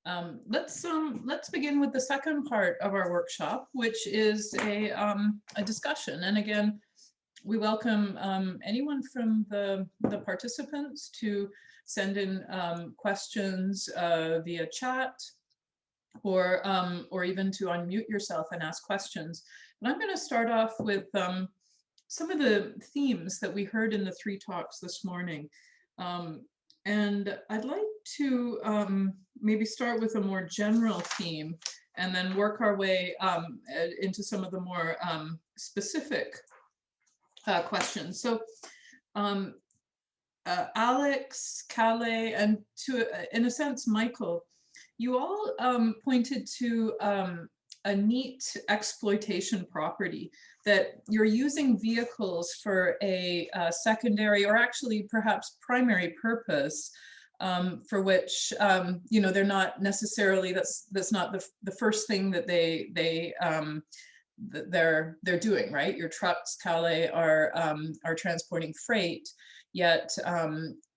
Let's begin with the second part of our workshop, which is a discussion. And again, we welcome anyone from the participants to send in questions via chat, or even to unmute yourself and ask questions. And I'm going to start off with some of the themes that we heard in the 3 talks this morning. And I'd like to maybe start with a more general theme and then work our way into some of the more specific questions. So Alex, Calais, and in a sense, Michael, you all pointed to a neat exploitation property, that you're using vehicles for a secondary or actually perhaps primary purpose, for which you know, they're not necessarily, that's not the first thing that they're doing, right? Your trucks, Calais, are transporting freight, yet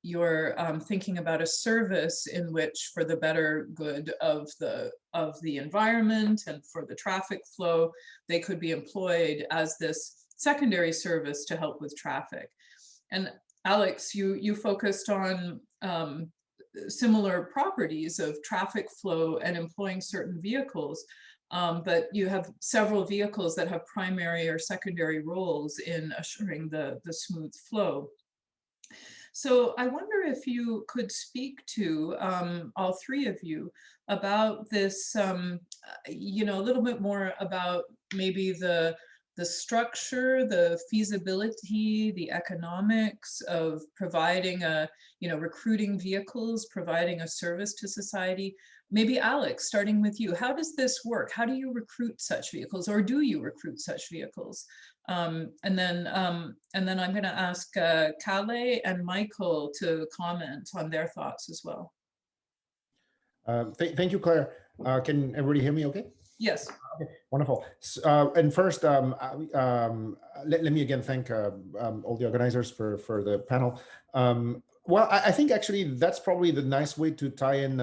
you're thinking about a service in which, for the better good of the environment and for the traffic flow, they could be employed as this secondary service to help with traffic. And Alex, you focused on similar properties of traffic flow and employing certain vehicles. But you have several vehicles that have primary or secondary roles in assuring the smooth flow. So I wonder if you could speak to, all 3 of you, about this, you know, a little bit more about maybe the structure, the feasibility, the economics of providing recruiting vehicles, providing a service to society. Maybe Alex, starting with you, how does this work? How do you recruit such vehicles, or do you recruit such vehicles? And then I'm going to ask Calais and Michael to comment on their thoughts as well. Thank you, Claire. Can everybody hear me okay? Yes. Okay, wonderful. And first, let me again thank all the organizers for the panel. Well, I think actually that's probably the nice way to tie in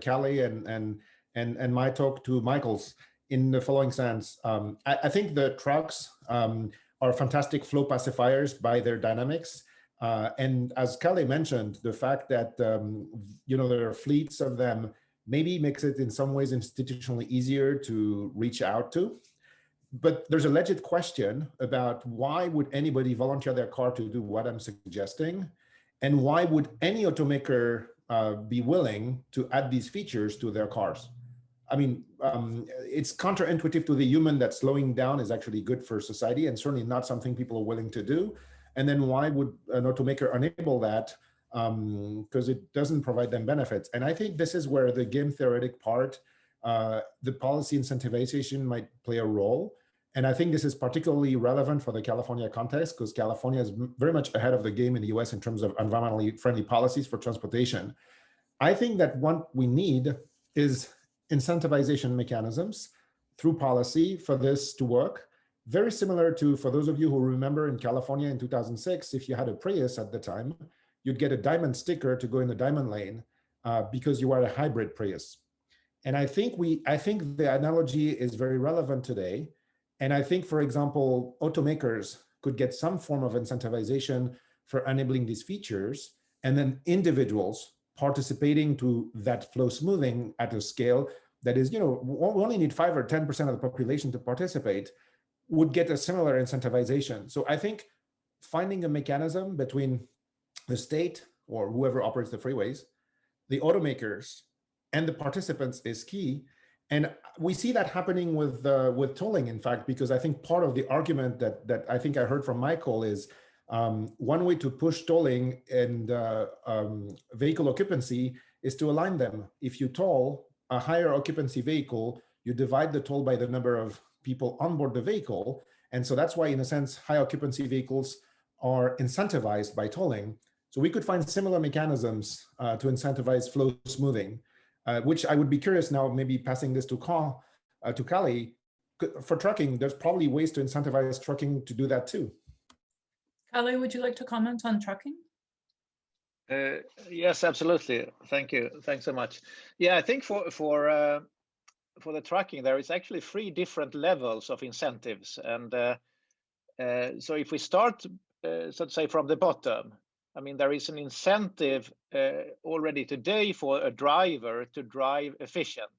Calais and my talk to Michael's, in the following sense. I think the trucks are fantastic flow pacifiers by their dynamics. And as Calais mentioned, the fact that you know, there are fleets of them maybe makes it in some ways institutionally easier to reach out to. But there's a legit question about why would anybody volunteer their car to do what I'm suggesting? And why would any automaker be willing to add these features to their cars? I mean, it's counterintuitive to the human that slowing down is actually good for society, and certainly not something people are willing to do. And then why would an automaker enable that? Because it doesn't provide them benefits. And I think this is where the game theoretic part, the policy incentivization might play a role. And I think this is particularly relevant for the California context, because California is very much ahead of the game in the US in terms of environmentally friendly policies for transportation. I think that what we need is incentivization mechanisms through policy for this to work. Very similar to, for those of you who remember in California in 2006, if you had a Prius at the time, you'd get a diamond sticker to go in the diamond lane because you are a hybrid Prius. And I think the analogy is very relevant today. And I think, for example, automakers could get some form of incentivization for enabling these features, and then individuals participating to that flow smoothing at a scale that is, you know, we only need 5 or 10% of the population to participate, would get a similar incentivization. So I think finding a mechanism between the state or whoever operates the freeways, the automakers, and the participants is key. And we see that happening with tolling, in fact, because I think part of the argument that I think I heard from Michael is one way to push tolling and vehicle occupancy is to align them. If you toll a higher occupancy vehicle, you divide the toll by the number of people on board the vehicle. And so that's why, in a sense, high occupancy vehicles are incentivized by tolling. So we could find similar mechanisms to incentivize flow smoothing, which I would be curious now, maybe passing this to Calais. For trucking, there's probably ways to incentivize trucking to do that too. Calais, would you like to comment on trucking? Yes, absolutely. Thank you. Thanks so much. Yeah, I think for the tracking, there is actually three different levels of incentives, and so if we start, so to say, from the bottom, I mean, there is an incentive already today for a driver to drive efficient.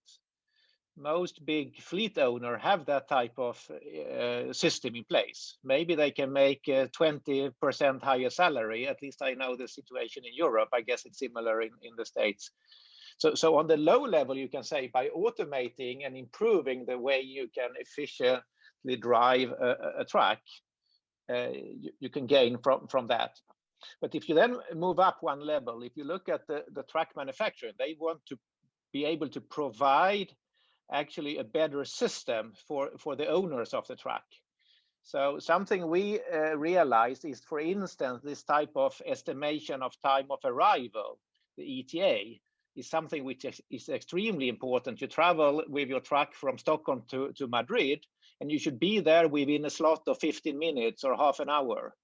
Most big fleet owner have that type of system in place. Maybe they can make 20% higher salary. At least I know the situation in Europe. I guess it's similar in the States. So on the low level, you can say by automating and improving the way you can efficiently drive a track, you can gain from that. But if you then move up one level, if you look at the track manufacturer, they want to be able to provide actually a better system for the owners of the track. So something we realized is, for instance, this type of estimation of time of arrival, the ETA, is something which is extremely important. You travel with your truck from Stockholm to Madrid, and you should be there within a slot of 15 minutes or half an hour.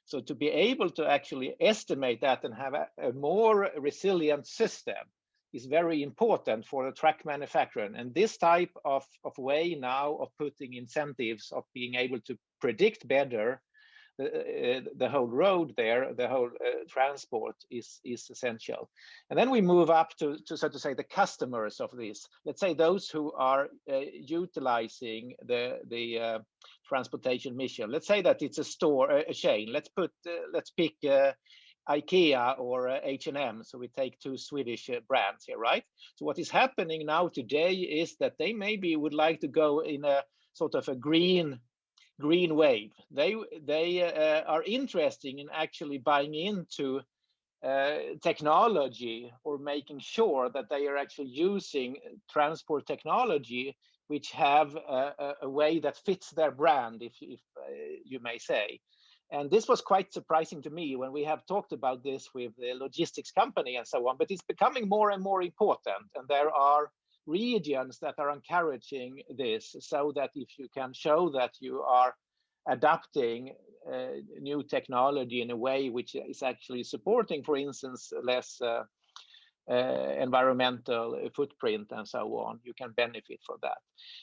So to be able to actually estimate that and have a more resilient system is very important for the track manufacturer. And this type of way now of putting incentives of being able to predict better the whole road there, the whole transport is essential. And then we move up to so to say the customers of this. Let's say those who are utilizing the transportation mission. Let's say that it's a store, a chain. Let's pick IKEA or H&M. So we take two Swedish brands here, right? So what is happening now today is that they maybe would like to go in a sort of a green wave. They are interested in actually buying into technology, or making sure that they are actually using transport technology which have a way that fits their brand, if you may say. And this was quite surprising to me when we have talked about this with the logistics company and so on, but it's becoming more and more important. And there are regions that are encouraging this, so that if you can show that you are adapting new technology in a way which is actually supporting, for instance, less environmental footprint and so on, you can benefit from that.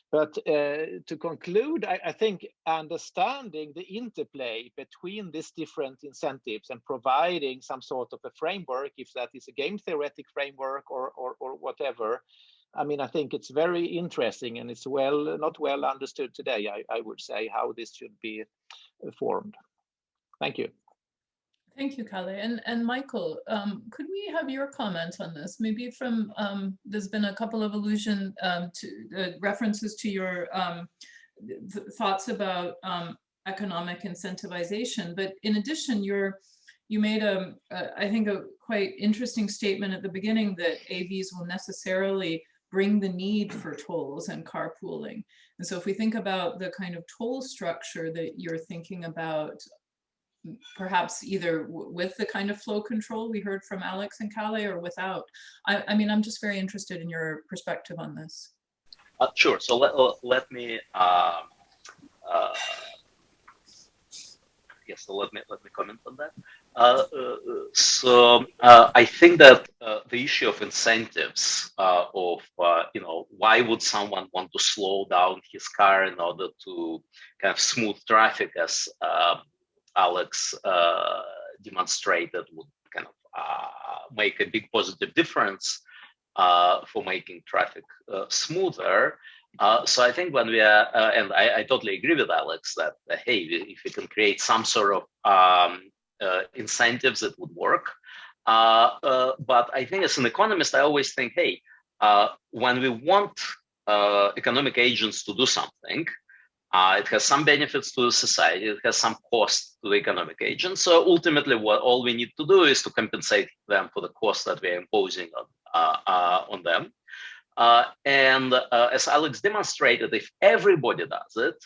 But to conclude, I think understanding the interplay between these different incentives and providing some sort of a framework, if that is a game theoretic framework or whatever, I mean, I think it's very interesting, and it's not well understood today, I would say, how this should be formed. Thank you. Thank you, Kalle. And Michael, could we have your comments on this? Maybe from, there's been a couple of to references to your thoughts about economic incentivization, but in addition, you made I think a quite interesting statement at the beginning that AVs will necessarily bring the need for tolls and carpooling. And so if we think about the kind of toll structure that you're thinking about, perhaps either with the kind of flow control we heard from Alex and Kalle, or without. I mean, I'm just very interested in your perspective on this. Sure. So let me yes. So let me comment on that. I think that the issue of incentives, why would someone want to slow down his car in order to kind of smooth traffic, as Alex demonstrated, would kind of make a big positive difference for making traffic smoother. So I think when we are, and I totally agree with Alex that, hey, if we can create some sort of incentives, it would work. But I think as an economist, I always think, hey, when we want economic agents to do something, it has some benefits to the society, it has some cost to the economic agents. So ultimately, all we need to do is to compensate them for the cost that we're imposing on them. And as Alex demonstrated, if everybody does it,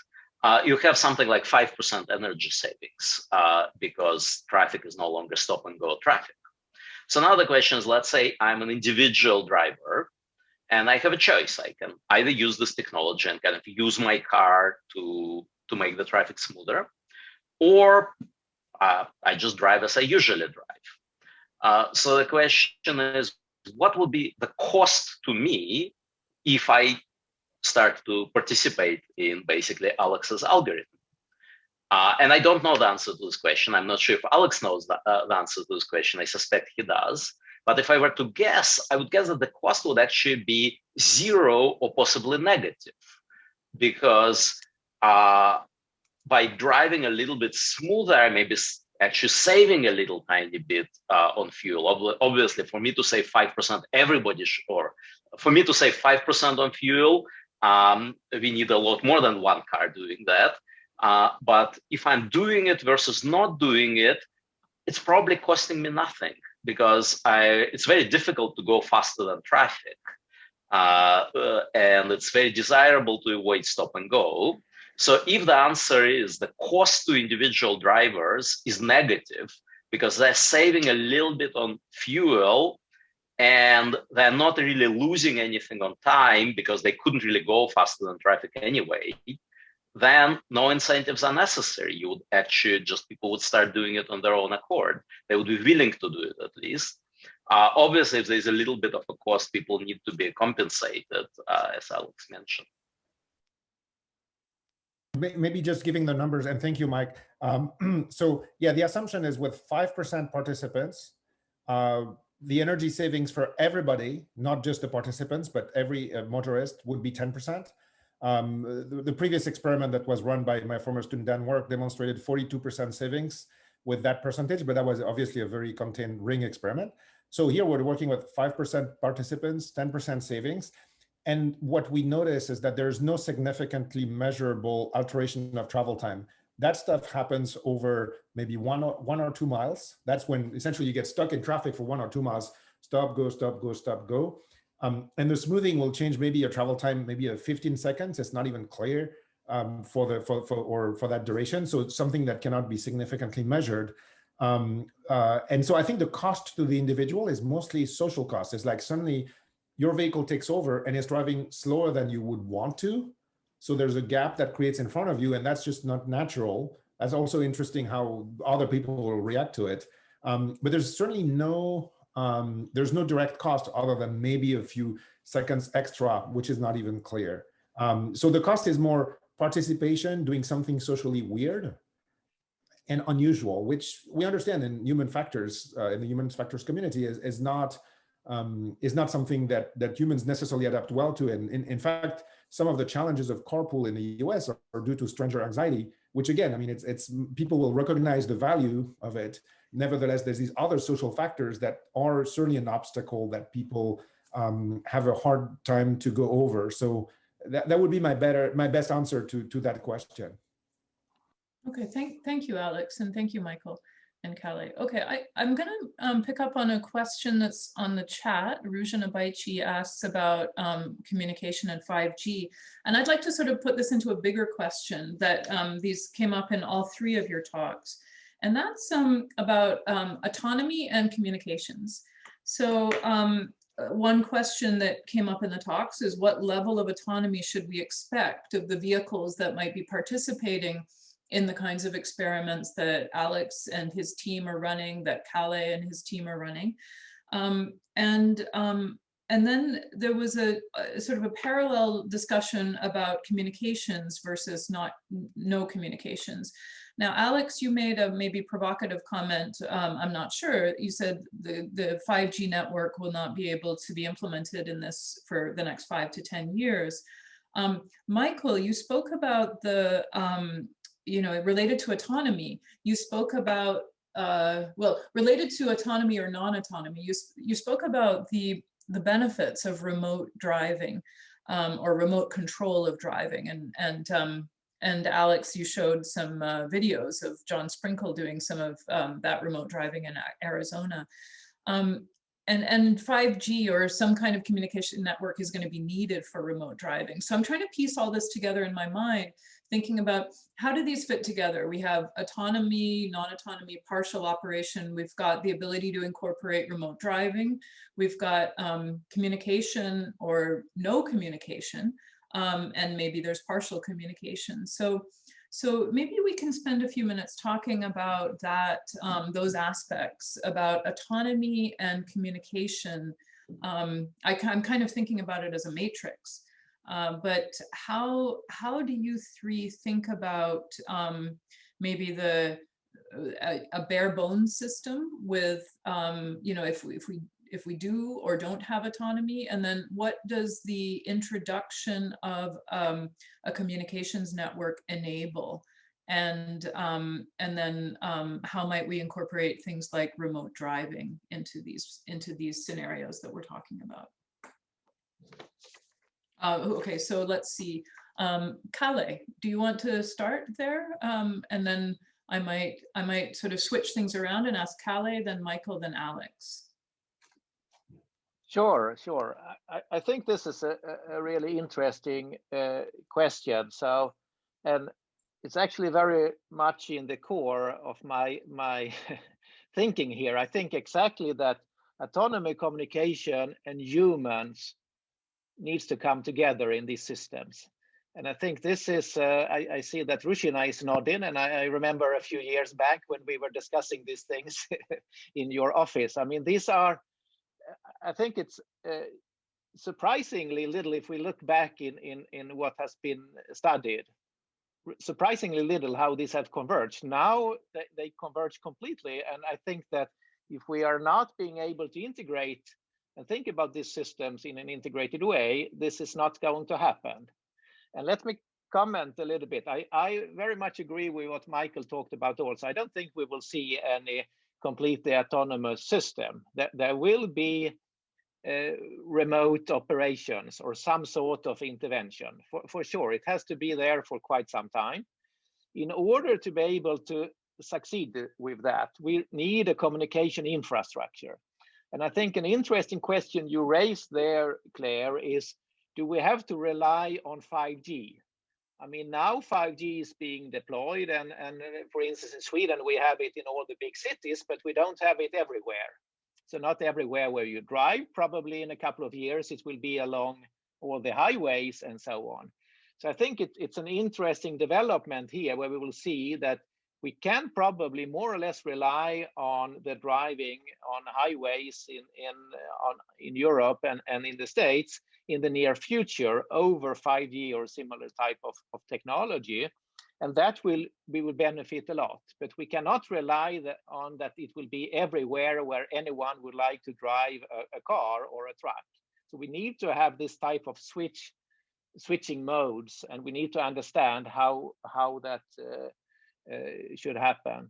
you have something like 5% energy savings because traffic is no longer stop and go traffic. So now the question is, let's say I'm an individual driver and I have a choice. I can either use this technology and kind of use my car to make the traffic smoother, or I just drive as I usually drive. So the question is, what would be the cost to me if I start to participate in basically Alex's algorithm? And I don't know the answer to this question. I'm not sure if Alex knows the answer to this question. I suspect he does. But if I were to guess, I would guess that the cost would actually be 0 or possibly negative, because by driving a little bit smoother, I may be actually saving a little tiny bit on fuel. Obviously, for me to save 5%, everybody should, or for me to save 5% on fuel, we need a lot more than one car doing that. But if I'm doing it versus not doing it, it's probably costing me nothing, because it's very difficult to go faster than traffic. And it's very desirable to avoid stop and go. So if the answer is the cost to individual drivers is negative because they're saving a little bit on fuel and they're not really losing anything on time because they couldn't really go faster than traffic anyway, then no incentives are necessary. You would actually people would start doing it on their own accord. They would be willing to do it at least. Obviously, if there's a little bit of a cost, people need to be compensated, as Alex mentioned. Maybe just giving the numbers, and thank you, Mike. So yeah, the assumption is with 5% participants, the energy savings for everybody, not just the participants, but every motorist would be 10%. The previous experiment that was run by my former student Dan Work demonstrated 42% savings with that percentage, but that was obviously a very contained ring experiment. So here we're working with 5% participants, 10% savings. And what we notice is that there's no significantly measurable alteration of travel time. That stuff happens over maybe one or 2 miles. That's when essentially you get stuck in traffic for 1 or 2 miles. Stop, go, stop, go, stop, go. And the smoothing will change maybe your travel time, maybe 15 seconds. It's not even clear for that duration. So it's something that cannot be significantly measured. And so I think the cost to the individual is mostly social cost. It's like suddenly your vehicle takes over and is driving slower than you would want to. So there's a gap that creates in front of you, and that's just not natural. That's also interesting how other people will react to it. But there's certainly there's no direct cost other than maybe a few seconds extra, which is not even clear. So the cost is more participation, doing something socially weird and unusual, which we understand in human factors, in the human factors community is not something that humans necessarily adapt well to. And in fact, some of the challenges of carpool in the US are due to stranger anxiety, which again, I mean, it's people will recognize the value of it. Nevertheless, there's these other social factors that are certainly an obstacle that people have a hard time to go over. So that would be my best answer to that question. Okay, thank you, Alex, and thank you, Michael and Calais. Okay, I'm going to pick up on a question that's on the chat. Rujana Baichi asks about communication and 5G. And I'd like to sort of put this into a bigger question that these came up in all three of your talks. And that's about autonomy and communications. So one question that came up in the talks is what level of autonomy should we expect of the vehicles that might be participating in the kinds of experiments that Alex and his team are running, that Calais and his team are running. And then there was a sort of a parallel discussion about communications versus no communications. Now, Alex, you made a maybe provocative comment. I'm not sure. You said the 5G network will not be able to be implemented in this for the next 5 to 10 years. Michael, you spoke about the related to autonomy, you spoke about, related to autonomy or non-autonomy, you spoke about the benefits of remote driving or remote control of driving. And Alex, you showed some videos of John Sprinkle doing some of that remote driving in Arizona. And 5G or some kind of communication network is going to be needed for remote driving. So I'm trying to piece all this together in my mind, thinking about how do these fit together? We have autonomy, non-autonomy, partial operation. We've got the ability to incorporate remote driving. We've got communication or no communication, and maybe there's partial communication. So So maybe we can spend a few minutes talking about that, those aspects about autonomy and communication. I'm kind of thinking about it as a matrix, but how do you three think about maybe a bare bones system with, you know, if we do or don't have autonomy, and then what does the introduction of a communications network enable? And then how might we incorporate things like remote driving into these scenarios that we're talking about? Okay, so let's see. Kalle, do you want to start there? And then I might sort of switch things around and ask Kalle, then Michael, then Alex. Sure. I think this is a really interesting question. So, and it's actually very much in the core of my thinking here. I think exactly that autonomy, communication, and humans needs to come together in these systems. And I think this is, I see that Rushina is nodding, and I remember a few years back when we were discussing these things in your office. I mean, these are, I think it's surprisingly little, if we look back in what has been studied, surprisingly little how these have converged. Now they converge completely. And I think that if we are not being able to integrate and think about these systems in an integrated way, this is not going to happen. And let me comment a little bit. I very much agree with what Michael talked about also. I don't think we will see any completely autonomous system. There will be remote operations or some sort of intervention, for sure. It has to be there for quite some time. In order to be able to succeed with that, we need a communication infrastructure. And I think an interesting question you raised there, Claire, is, do we have to rely on 5G? I mean, now 5G is being deployed, and for instance, in Sweden, we have it in all the big cities, but we don't have it everywhere. So not everywhere where you drive, probably in a couple of years, it will be along all the highways and so on. So I think it's an interesting development here where we will see that we can probably more or less rely on the driving on highways in Europe and in the States in the near future over 5G or similar type of technology. And that we will benefit a lot, but we cannot rely on that it will be everywhere where anyone would like to drive a car or a truck. So we need to have this type of switching modes, and we need to understand how that should happen.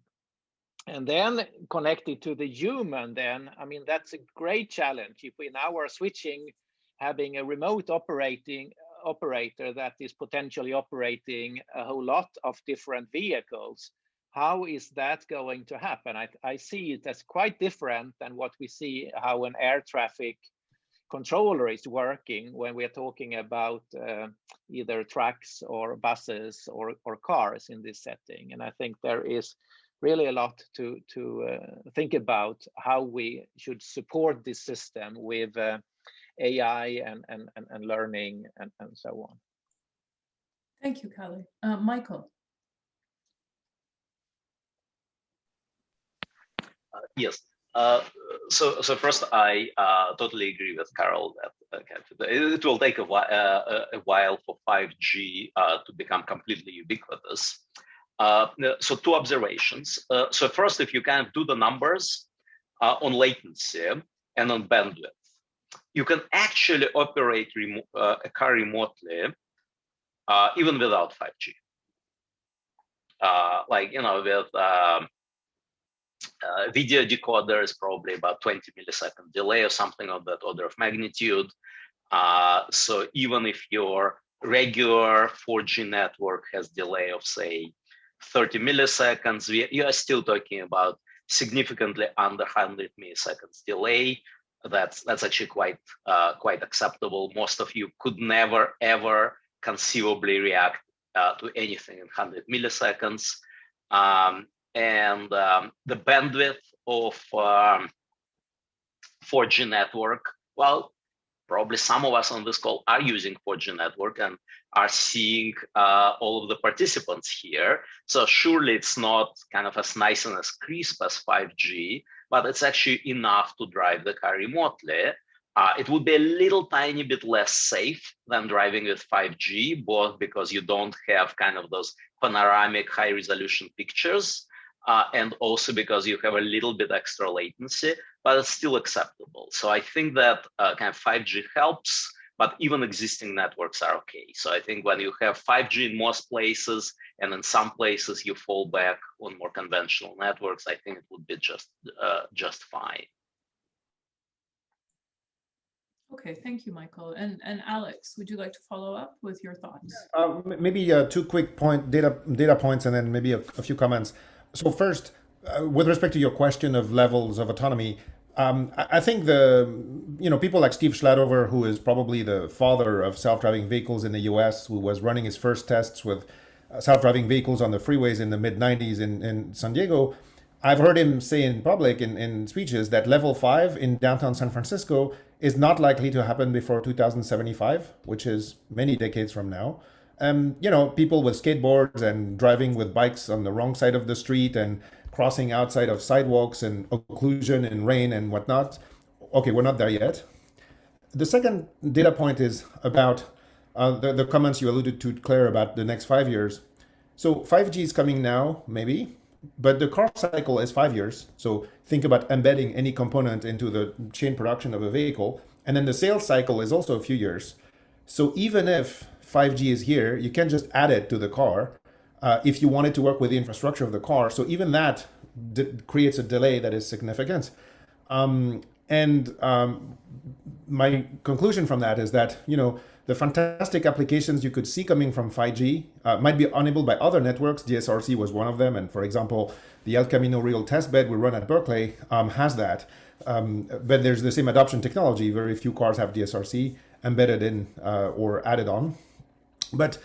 And then connected to the human, then, I mean, that's a great challenge. If we now are switching, having a remote operator that is potentially operating a whole lot of different vehicles, how is that going to happen? I see it as quite different than what we see how an air traffic controller is working when we're talking about either trucks or buses or cars in this setting. And I think there is really a lot to think about how we should support this system with AI and learning and so on. Thank you, Kalle. Michael. Yes. So first, I totally agree with Carol that it will take a while for 5G to become completely ubiquitous. So two observations. So first, if you kind of do the numbers on latency and on bandwidth, you can actually operate a car remotely even without 5G. Like, you know, with video decoder is probably about 20 millisecond delay or something of that order of magnitude. So even if your regular 4G network has delay of, say, 30 milliseconds, you are still talking about significantly under 100 milliseconds delay. That's actually quite acceptable. Most of you could never ever conceivably react to anything in 100 milliseconds. And the bandwidth of 4G network, well, probably some of us on this call are using 4G network and are seeing all of the participants here. So surely it's not kind of as nice and as crisp as 5G, but it's actually enough to drive the car remotely. It would be a little tiny bit less safe than driving with 5G, both because you don't have kind of those panoramic high resolution pictures, and also because you have a little bit extra latency, but it's still acceptable. So I think that kind of 5G helps, but even existing networks are okay. So I think when you have 5G in most places, and in some places you fall back on more conventional networks, I think it would be just fine. Okay, thank you, Michael. And Alex, would you like to follow up with your thoughts? Maybe two quick data points, and then maybe a few comments. So first, with respect to your question of levels of autonomy, I think people like Steve Schladover, who is probably the father of self-driving vehicles in the US, who was running his first tests with self-driving vehicles on the freeways in the mid-90s in San Diego, I've heard him say in public in speeches that level 5 in downtown San Francisco is not likely to happen before 2075, which is many decades from now. People with skateboards and driving with bikes on the wrong side of the street and crossing outside of sidewalks and occlusion and rain and whatnot. Okay, we're not there yet. The second data point is about the comments you alluded to, Claire, about the next 5 years. So 5G is coming now, maybe, but the car cycle is 5 years. So think about embedding any component into the chain production of a vehicle. And then the sales cycle is also a few years. So even if 5G is here, you can just add it to the car if you want it to work with the infrastructure of the car. So even that creates a delay that is significant. My conclusion from that is that, the fantastic applications you could see coming from 5G might be enabled by other networks. DSRC was one of them. And for example, the El Camino real testbed we run at Berkeley has that. But there's the same adoption technology. Very few cars have DSRC embedded in or added on. But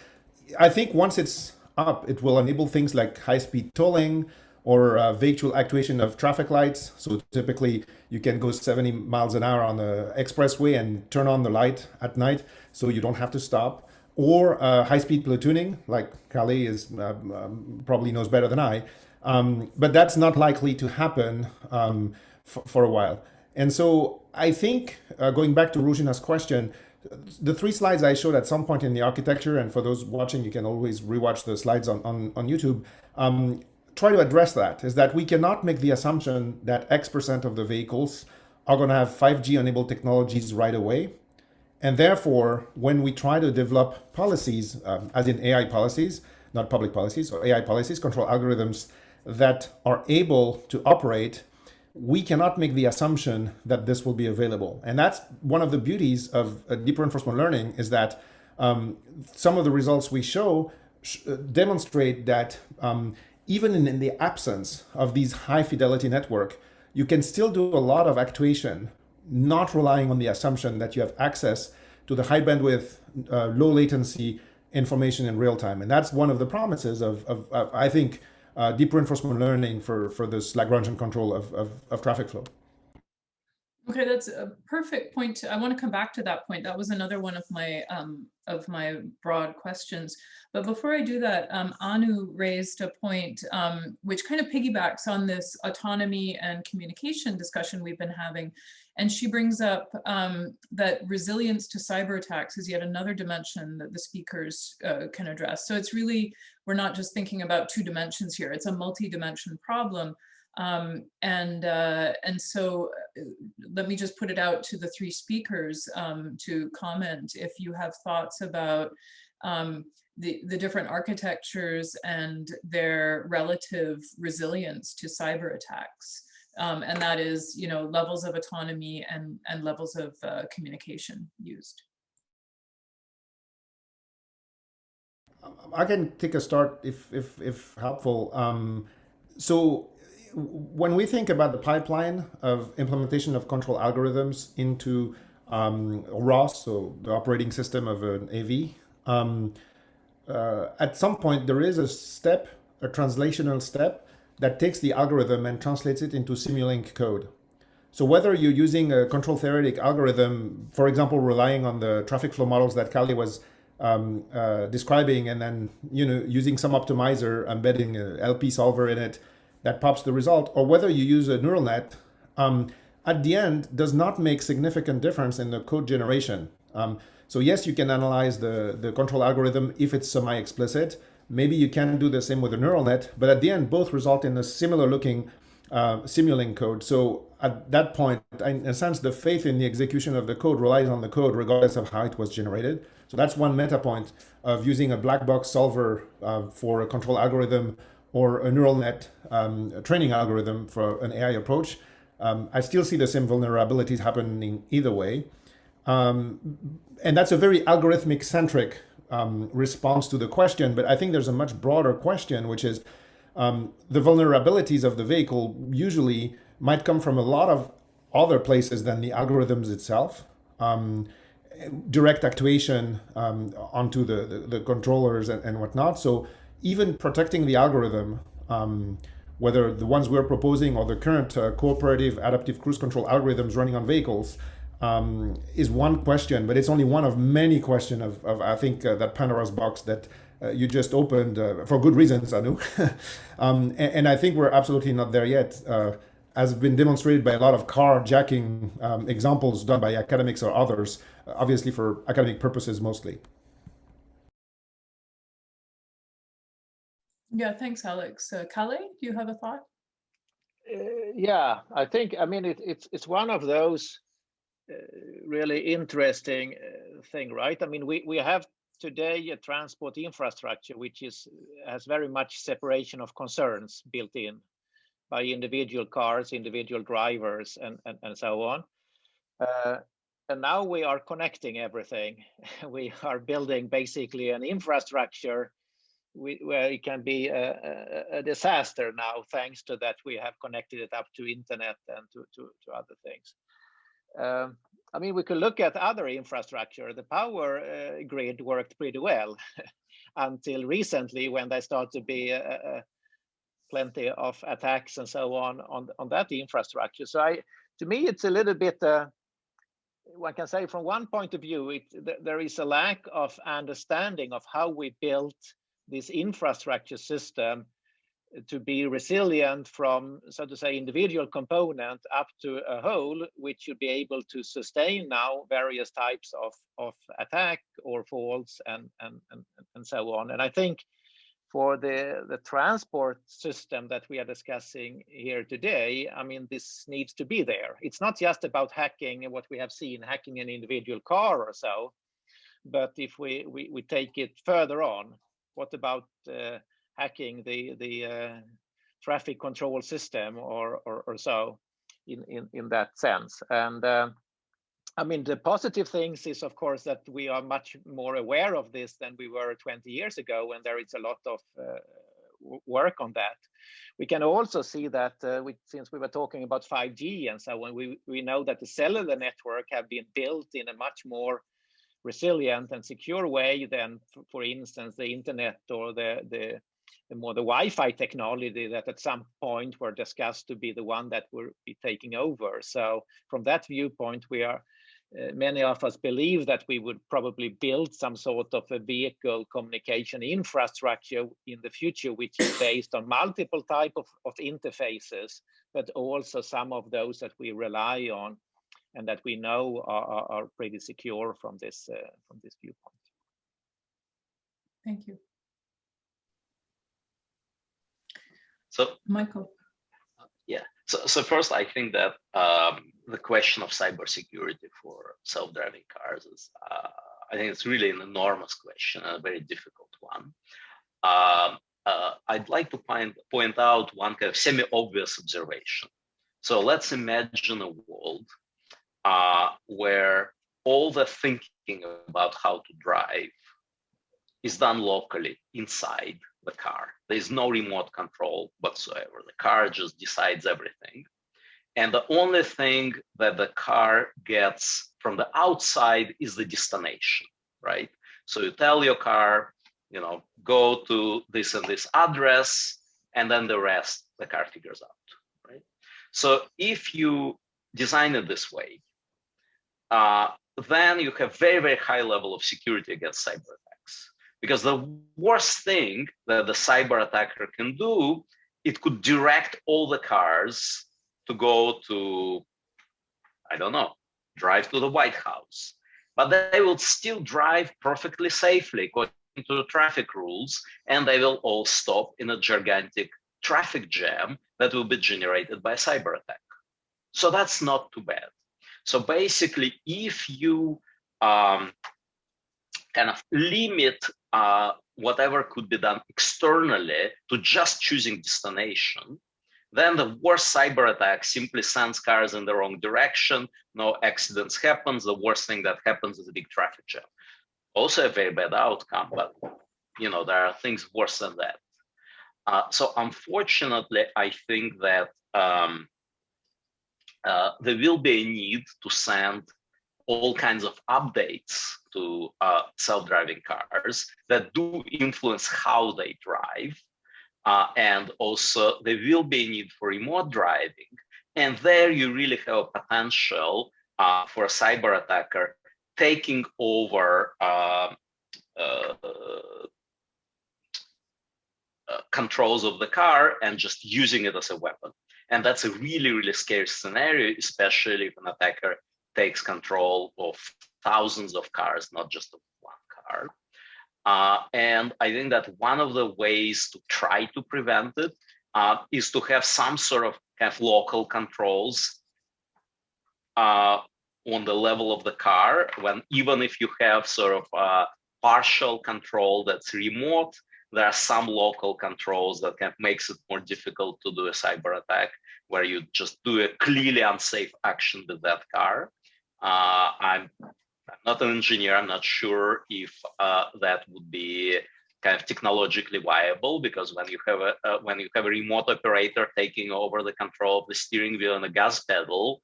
I think once it's up, it will enable things like high-speed tolling or virtual actuation of traffic lights. So typically you can go 70 miles an hour on the expressway and turn on the light at night so you don't have to stop. Or high-speed platooning, like Kali is probably knows better than I. But that's not likely to happen for a while. And so I think, going back to Rujina's question, the 3 slides I showed at some point in the architecture, and for those watching, you can always rewatch the slides on YouTube, try to address that, is that we cannot make the assumption that X% of the vehicles are going to have 5G enabled technologies right away. And therefore, when we try to develop policies, as in AI policies, not public policies, or AI policies, control algorithms that are able to operate, we cannot make the assumption that this will be available. And that's one of the beauties of deep reinforcement learning, is that some of the results we show demonstrate that even in the absence of these high fidelity network, you can still do a lot of actuation, not relying on the assumption that you have access to the high bandwidth, low latency information in real time. And that's one of the promises of I think, deep reinforcement learning for this Lagrangian control of traffic flow. Okay, that's a perfect point. I want to come back to that point. That was another one of my broad questions. But before I do that, Anu raised a point which kind of piggybacks on this autonomy and communication discussion we've been having. And she brings up that resilience to cyber attacks is yet another dimension that the speakers can address. So it's really, we're not just thinking about 2 dimensions here, it's a multi-dimension problem. And so let me just put it out to the 3 speakers to comment if you have thoughts about the different architectures and their relative resilience to cyber attacks. And that is, levels of autonomy and levels of communication used. I can take a start if helpful. So when we think about the pipeline of implementation of control algorithms into ROS, so the operating system of an AV, at some point there is a translational step that takes the algorithm and translates it into Simulink code. So whether you're using a control theoretic algorithm, for example, relying on the traffic flow models that Kali was describing, and then using some optimizer, embedding a LP solver in it that pops the result, or whether you use a neural net, at the end does not make significant difference in the code generation. So yes, you can analyze the control algorithm if it's semi-explicit. Maybe you can do the same with a neural net, but at the end, both result in a similar looking Simulink code. So at that point, in a sense, the faith in the execution of the code relies on the code regardless of how it was generated. So that's one meta point of using a black box solver for a control algorithm or a neural net training algorithm for an AI approach. I still see the same vulnerabilities happening either way. And that's a very algorithmic centric response to the question, but I think there's a much broader question, which is the vulnerabilities of the vehicle usually might come from a lot of other places than the algorithms itself. Direct actuation onto the controllers and whatnot. So even protecting the algorithm, whether the ones we're proposing or the current cooperative adaptive cruise control algorithms running on vehicles, is one question, but it's only one of many questions of I think, that Pandora's box that you just opened for good reasons, Anu. And I think we're absolutely not there yet, as been demonstrated by a lot of carjacking examples done by academics or others, obviously for academic purposes mostly. Yeah, thanks, Alex. Kale, do you have a thought? Yeah, I think, I mean, it's one of those really interesting thing, right? I mean, we have today a transport infrastructure which has very much separation of concerns built in by individual cars, individual drivers, and so on. And now we are connecting everything. We are building basically an infrastructure where it can be a disaster now, thanks to that we have connected it up to internet and to other things. I mean, we could look at other infrastructure. The power grid worked pretty well until recently, when there started to be plenty of attacks and so on that infrastructure. So to me, it's a little bit, one can say from one point of view, there is a lack of understanding of how we built this infrastructure system to be resilient from, so to say, individual component up to a whole, which should be able to sustain now various types of attack or faults and so on. And I think for the transport system that we are discussing here today, I mean, this needs to be there. It's not just about hacking what we have seen, hacking an individual car or so, but if we take it further on, what about hacking the traffic control system or so in that sense? And I mean, the positive things is, of course, that we are much more aware of this than we were 20 years ago, when there is a lot of work on that. We can also see that since we were talking about 5G and so on, we know that the cellular network have been built in a much more resilient and secure way than, for instance, the internet or the Wi-Fi technology that at some point were discussed to be the one that will be taking over. So from that viewpoint, we are many of us believe that we would probably build some sort of a vehicle communication infrastructure in the future, which is based on multiple type of interfaces, but also some of those that we rely on and that we know are pretty secure from this viewpoint. Thank you. So, Michael. Yeah. So first, I think that the question of cybersecurity for self-driving cars is, I think it's really an enormous question, a very difficult one. I'd like to point out one kind of semi-obvious observation. So let's imagine a world where all the thinking about how to drive is done locally inside the car. There's no remote control whatsoever. The car just decides everything. And the only thing that the car gets from the outside is the destination, right? So you tell your car, go to this and this address, and then the rest the car figures out, right? So if you design it this way, then you have very, very high level of security against cyber attacks. Because the worst thing that the cyber attacker can do, it could direct all the cars to go to, I don't know, drive to the White House. But they will still drive perfectly safely according to the traffic rules, and they will all stop in a gigantic traffic jam that will be generated by a cyber attack. So that's not too bad. So basically, if you kind of limit whatever could be done externally to just choosing destination, then the worst cyber attack simply sends cars in the wrong direction, no accidents happens, the worst thing that happens is a big traffic jam. Also a very bad outcome, but there are things worse than that. So unfortunately, I think that there will be a need to send all kinds of updates to self-driving cars that do influence how they drive. And also there will be a need for remote driving. And there you really have a potential for a cyber attacker taking over controls of the car and just using it as a weapon. And that's a really, really scary scenario, especially if an attacker takes control of thousands of cars, not just of one car. And I think that one of the ways to try to prevent it is to have some sort of local controls on the level of the car, when even if you have sort of partial control that's remote, there are some local controls that makes it more difficult to do a cyber attack, where you just do a clearly unsafe action with that car. I'm not an engineer. I'm not sure if that would be kind of technologically viable, because when you have a remote operator taking over the control of the steering wheel and the gas pedal,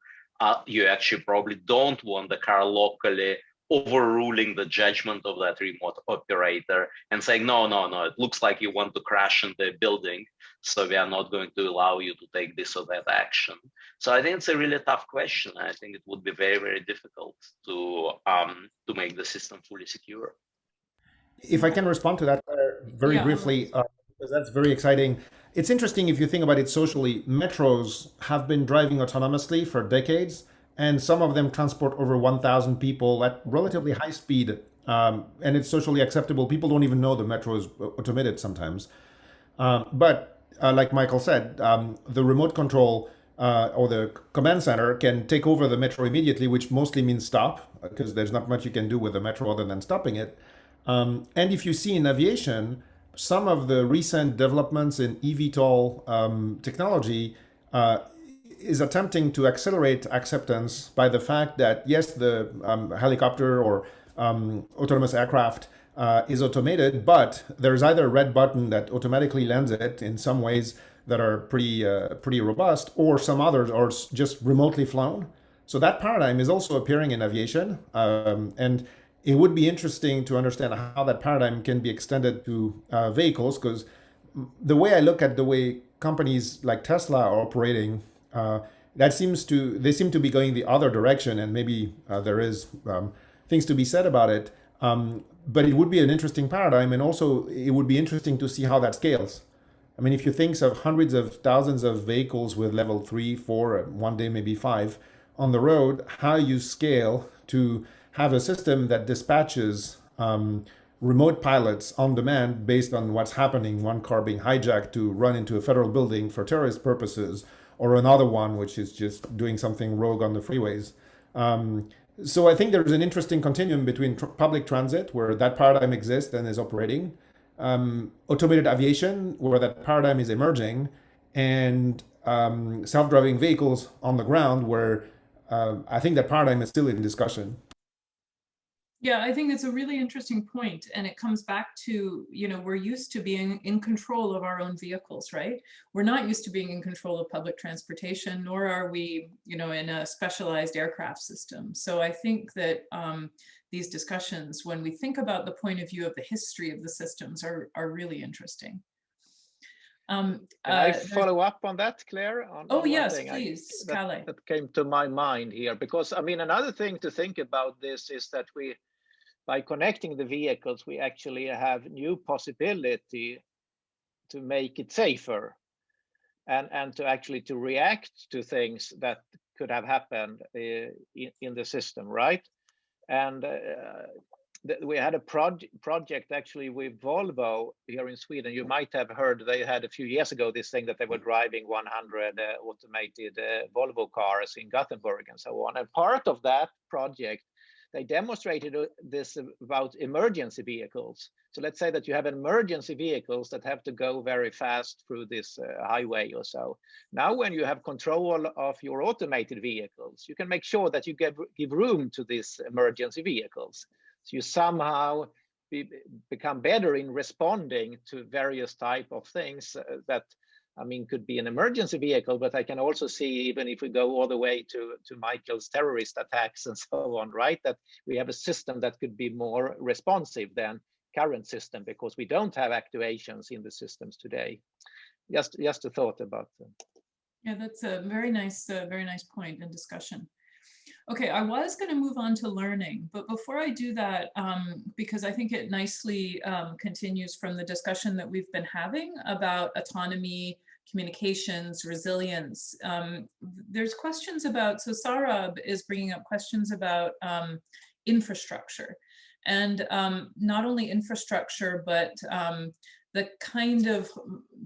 you actually probably don't want the car locally overruling the judgment of that remote operator and saying, no, it looks like you want to crash into a building, so we are not going to allow you to take this or that action. So I think it's a really tough question. I think it would be very, very difficult to make the system fully secure. If I can respond to that very briefly, because that's very exciting. It's interesting if you think about it socially. Metros have been driving autonomously for decades, and some of them transport over 1,000 people at relatively high speed, and it's socially acceptable. People don't even know the metro is automated sometimes. But like Michael said, the remote control or the command center can take over the metro immediately, which mostly means stop, because there's not much you can do with the metro other than stopping it. And if you see in aviation, some of the recent developments in eVTOL technology is attempting to accelerate acceptance by the fact that, yes, the helicopter or autonomous aircraft is automated, but there's either a red button that automatically lands it in some ways that are pretty robust, or some others are just remotely flown. So that paradigm is also appearing in aviation, and it would be interesting to understand how that paradigm can be extended to vehicles, because the way I look at the way companies like Tesla are operating, they seem to be going the other direction, and maybe there is things to be said about it. But it would be an interesting paradigm, and also it would be interesting to see how that scales. I mean, if you think of hundreds of thousands of vehicles with level 3, 4, one day maybe 5 on the road, how you scale to have a system that dispatches remote pilots on demand based on what's happening, one car being hijacked to run into a federal building for terrorist purposes, or another one which is just doing something rogue on the freeways. So I think there's an interesting continuum between public transit, where that paradigm exists and is operating, automated aviation, where that paradigm is emerging, and self-driving vehicles on the ground, where I think that paradigm is still in discussion. Yeah, I think it's a really interesting point, and it comes back to, we're used to being in control of our own vehicles, right? We're not used to being in control of public transportation, nor are we, in a specialized aircraft system. So I think that these discussions, when we think about the point of view of the history of the systems, are really interesting. Can I there's- follow up on that, Claire? Oh, on one yes, thing please, that, Kalle. that came to my mind here, because I mean, another thing to think about this is that by connecting the vehicles, we actually have new possibility to make it safer, and to actually to react to things that could have happened in the system, right? And we had a project actually with Volvo here in Sweden. You might have heard they had a few years ago this thing that they were driving 100 automated Volvo cars in Gothenburg and so on. And part of that project, they demonstrated this about emergency vehicles. So let's say that you have emergency vehicles that have to go very fast through this highway or so. Now, when you have control of your automated vehicles, you can make sure that you give room to these emergency vehicles. So you somehow become better in responding to various type of things that, I mean, could be an emergency vehicle, but I can also see, even if we go all the way to Michael's terrorist attacks and so on, right, that we have a system that could be more responsive than current system, because we don't have actuations in the systems today. Just a thought about them. Yeah, that's a very nice point and discussion. Okay, I was going to move on to learning, but before I do that, because I think it nicely continues from the discussion that we've been having about autonomy, communications, resilience. There's questions about, so Sarab is bringing up questions about infrastructure, and not only infrastructure, but the kind of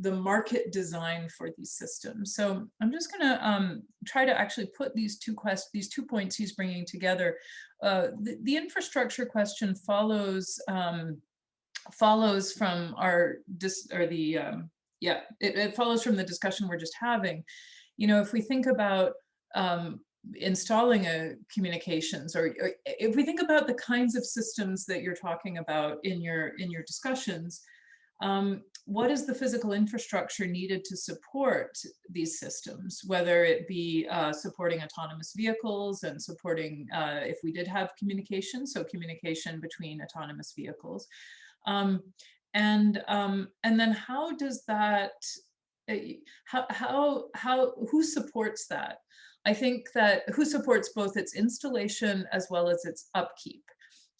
the market design for these systems. So I'm just going to try to actually put these two points he's bringing together. The infrastructure question follows from it follows from the discussion we're just having. You know, if we think about installing a communications, or if we think about the kinds of systems that you're talking about in your discussions, what is the physical infrastructure needed to support these systems, whether it be supporting autonomous vehicles and supporting, if we did have communication, so communication between autonomous vehicles. And then how does that, who supports that? I think that who supports both its installation as well as its upkeep.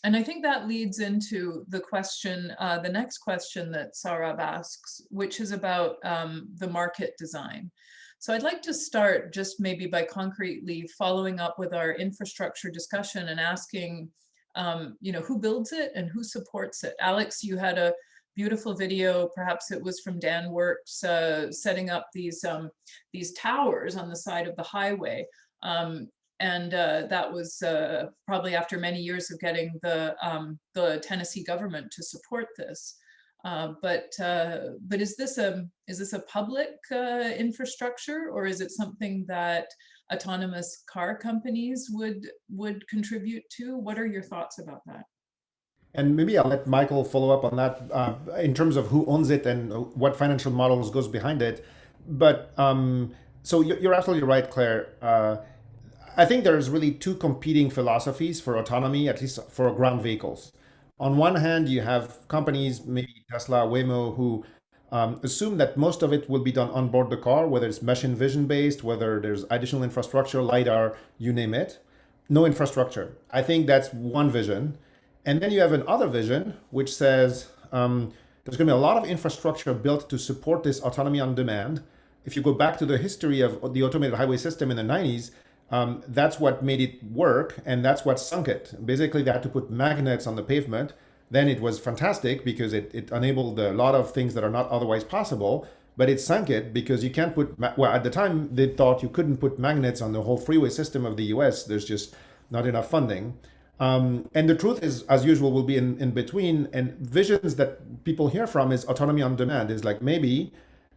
And I think that leads into the question, the next question that Sarab asks, which is about the market design. So I'd like to start just maybe by concretely following up with our infrastructure discussion and asking, you know, who builds it and who supports it? Alex, you had a beautiful video, perhaps it was from Dan Works, setting up these towers on the side of the highway. And that was probably after many years of getting the Tennessee government to support this. But is this a public infrastructure, or is it something that autonomous car companies would contribute to? What are your thoughts about that? And maybe I'll let Michael follow up on that in terms of who owns it and what financial models goes behind it. But so you're absolutely right, Claire. I think there's really two competing philosophies for autonomy, at least for ground vehicles. On one hand, you have companies, maybe Tesla, Waymo, who assume that most of it will be done on board the car, whether it's machine vision based, whether there's additional infrastructure, LiDAR, you name it. No infrastructure. I think that's one vision. And then you have another vision, which says there's going to be a lot of infrastructure built to support this autonomy on demand. If you go back to the history of the automated highway system in the 90s, that's what made it work, and that's what sunk it. Basically, they had to put magnets on the pavement. Then it was fantastic because it enabled a lot of things that are not otherwise possible, but it sunk it because you can't put, well, at the time they thought you couldn't put magnets on the whole freeway system of the US. There's just not enough funding. And the truth is, as usual, will be in between. And visions that people hear from is autonomy on demand, is like maybe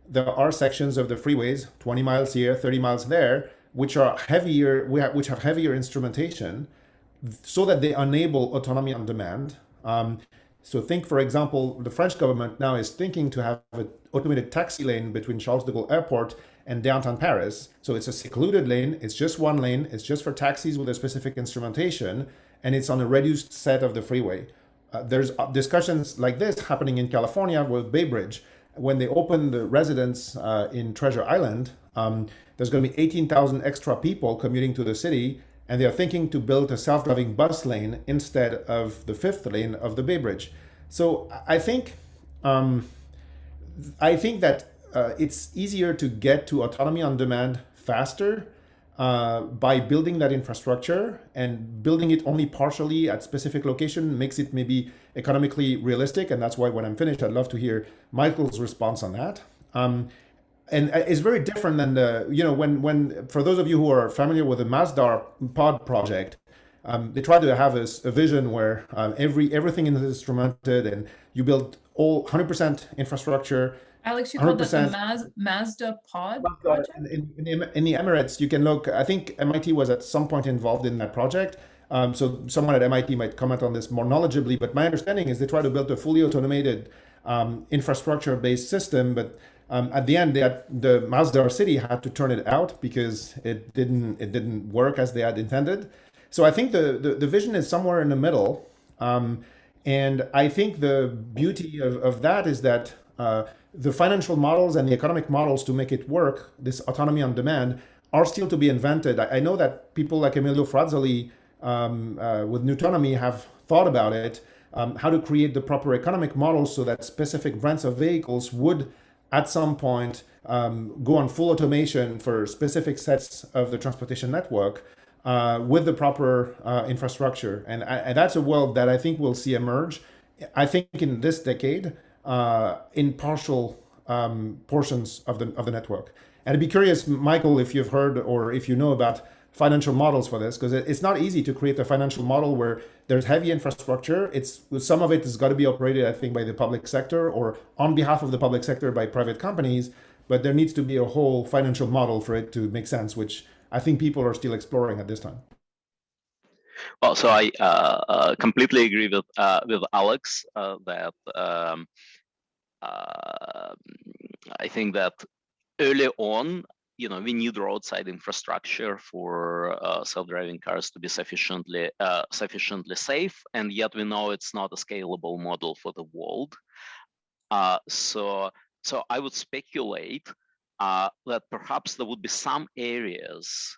there are sections of the freeways, 20 miles here, 30 miles there, which are heavier, which have heavier instrumentation, so that they enable autonomy on demand. So think, for example, the French government now is thinking to have an automated taxi lane between Charles de Gaulle Airport and downtown Paris. So it's a secluded lane, it's just one lane, it's just for taxis with a specific instrumentation, and it's on a reduced set of the freeway. There's discussions like this happening in California with Bay Bridge. when they open the residence in Treasure Island, there's going to be 18,000 extra people commuting to the city, and they are thinking to build a self-driving bus lane instead of the fifth lane of the Bay Bridge. So I think that it's easier to get to autonomy on demand faster by building that infrastructure, and building it only partially at specific location makes it maybe economically realistic. And that's why when I'm finished, I'd love to hear Michael's response on that. And it's very different than when for those of you who are familiar with the Masdar pod project, they try to have a vision where everything is instrumented, and you build all 100% infrastructure. Alex, you called that the 100%. Mazda pod project? In the Emirates, you can look. I think MIT was at some point involved in that project. So someone at MIT might comment on this more knowledgeably. But my understanding is they try to build a fully automated infrastructure-based system. But at the end, the Masdar city had to turn it out because it didn't work as they had intended. So I think the vision is somewhere in the middle. And I think the beauty of that is that the financial models and the economic models to make it work, this autonomy on demand, are still to be invented. I know that people like Emilio Frazzoli with Newtonomy have thought about it, how to create the proper economic models so that specific brands of vehicles would, at some point, go on full automation for specific sets of the transportation network with the proper infrastructure. And that's a world that I think we'll see emerge, I think, in this decade, in partial portions of the network. And I'd be curious, Michael, if you've heard or if you know about financial models for this, because it's not easy to create a financial model where there's heavy infrastructure. Some of it has got to be operated, I think, by the public sector or on behalf of the public sector by private companies, but there needs to be a whole financial model for it to make sense, which I think people are still exploring at this time. Well, so I completely agree with Alex that I think that early on, we need roadside infrastructure for self-driving cars to be sufficiently safe, and yet we know it's not a scalable model for the world. So I would speculate that perhaps there would be some areas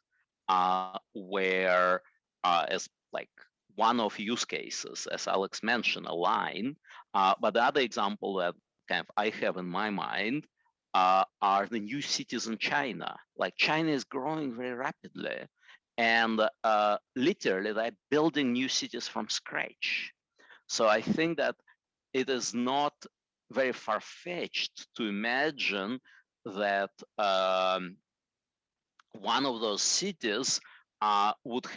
where, as like one of use cases, as Alex mentioned, a line, but the other example that kind of I have in my mind are the new cities in China. Like, China is growing very rapidly, and literally they're building new cities from scratch. So I think that it is not very far-fetched to imagine that one of those cities would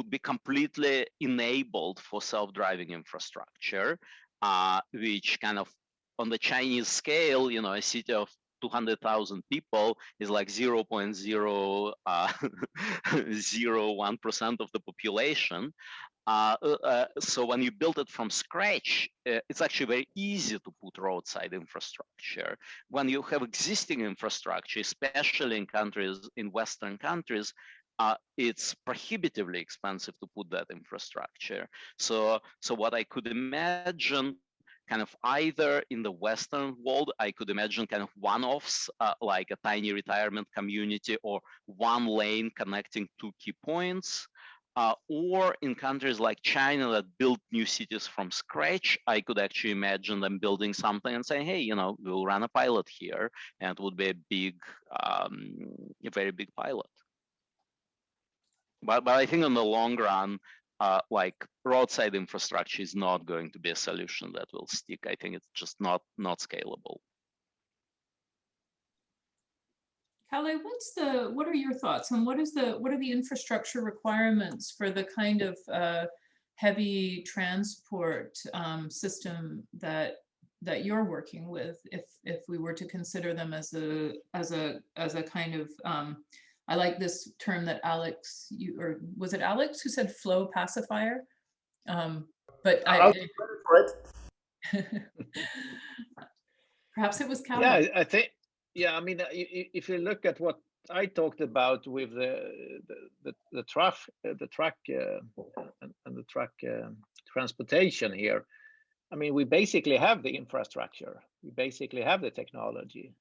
be completely enabled for self-driving infrastructure, which kind of, on the Chinese scale, a city of 200,000 people is like 0.001% of the population. So when you build it from scratch, it's actually very easy to put roadside infrastructure. When you have existing infrastructure, especially in Western countries, it's prohibitively expensive to put that infrastructure. So what I could imagine, kind of either in the Western world, I could imagine kind of one-offs, like a tiny retirement community or one lane connecting two key points. Or in countries like China that build new cities from scratch, I could actually imagine them building something and saying, hey, we'll run a pilot here, and it would be a very big pilot. But I think in the long run, like, roadside infrastructure is not going to be a solution that will stick. I think it's just not scalable. Kalle, what are your thoughts on what are the infrastructure requirements for the kind of heavy transport system that you're working with, if we were to consider them as a kind of I like this term that Alex, or was it Alex who said flow pacifier? But I'll give credit for it. Perhaps it was Kalle. Yeah, I think. Yeah, I mean, if you look at what I talked about with the truck and the truck transportation here, I mean, we basically have the infrastructure. We basically have the technology.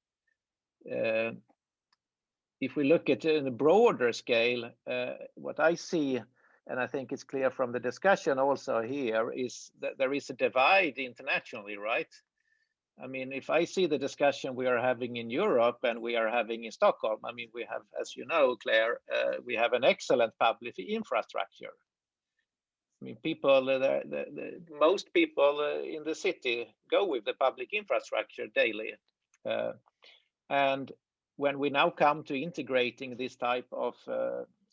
If we look at it in a broader scale, what I see, and I think it's clear from the discussion also here, is that there is a divide internationally, right? I mean, if I see the discussion we are having in Europe and we are having in Stockholm, I mean, we have, as you know, Claire, we have an excellent public infrastructure. I mean, people, most people in the city go with the public infrastructure daily. And when we now come to integrating this type of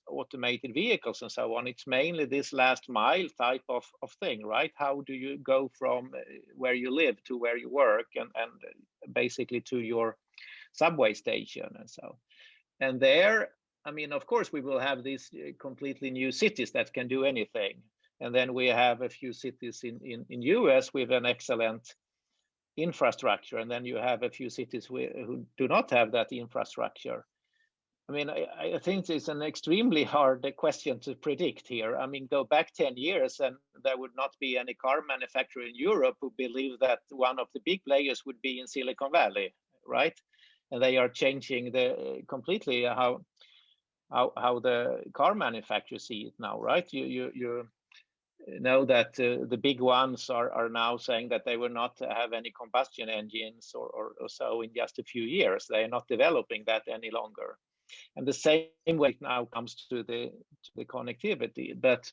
automated vehicles and so on, it's mainly this last mile type of thing, right? How do you go from where you live to where you work and basically to your subway station and so. And there, I mean, of course, we will have these completely new cities that can do anything. And then we have a few cities in US with an excellent infrastructure, and then you have a few cities who do not have that infrastructure. I mean, I think it's an extremely hard question to predict here. I mean, go back 10 years and there would not be any car manufacturer in Europe who believed that one of the big players would be in Silicon Valley, right? And they are changing completely how the car manufacturers see it now, right? You know that the big ones are now saying that they will not have any combustion engines or so in just a few years. They are not developing that any longer. And the same way it now comes to the connectivity. But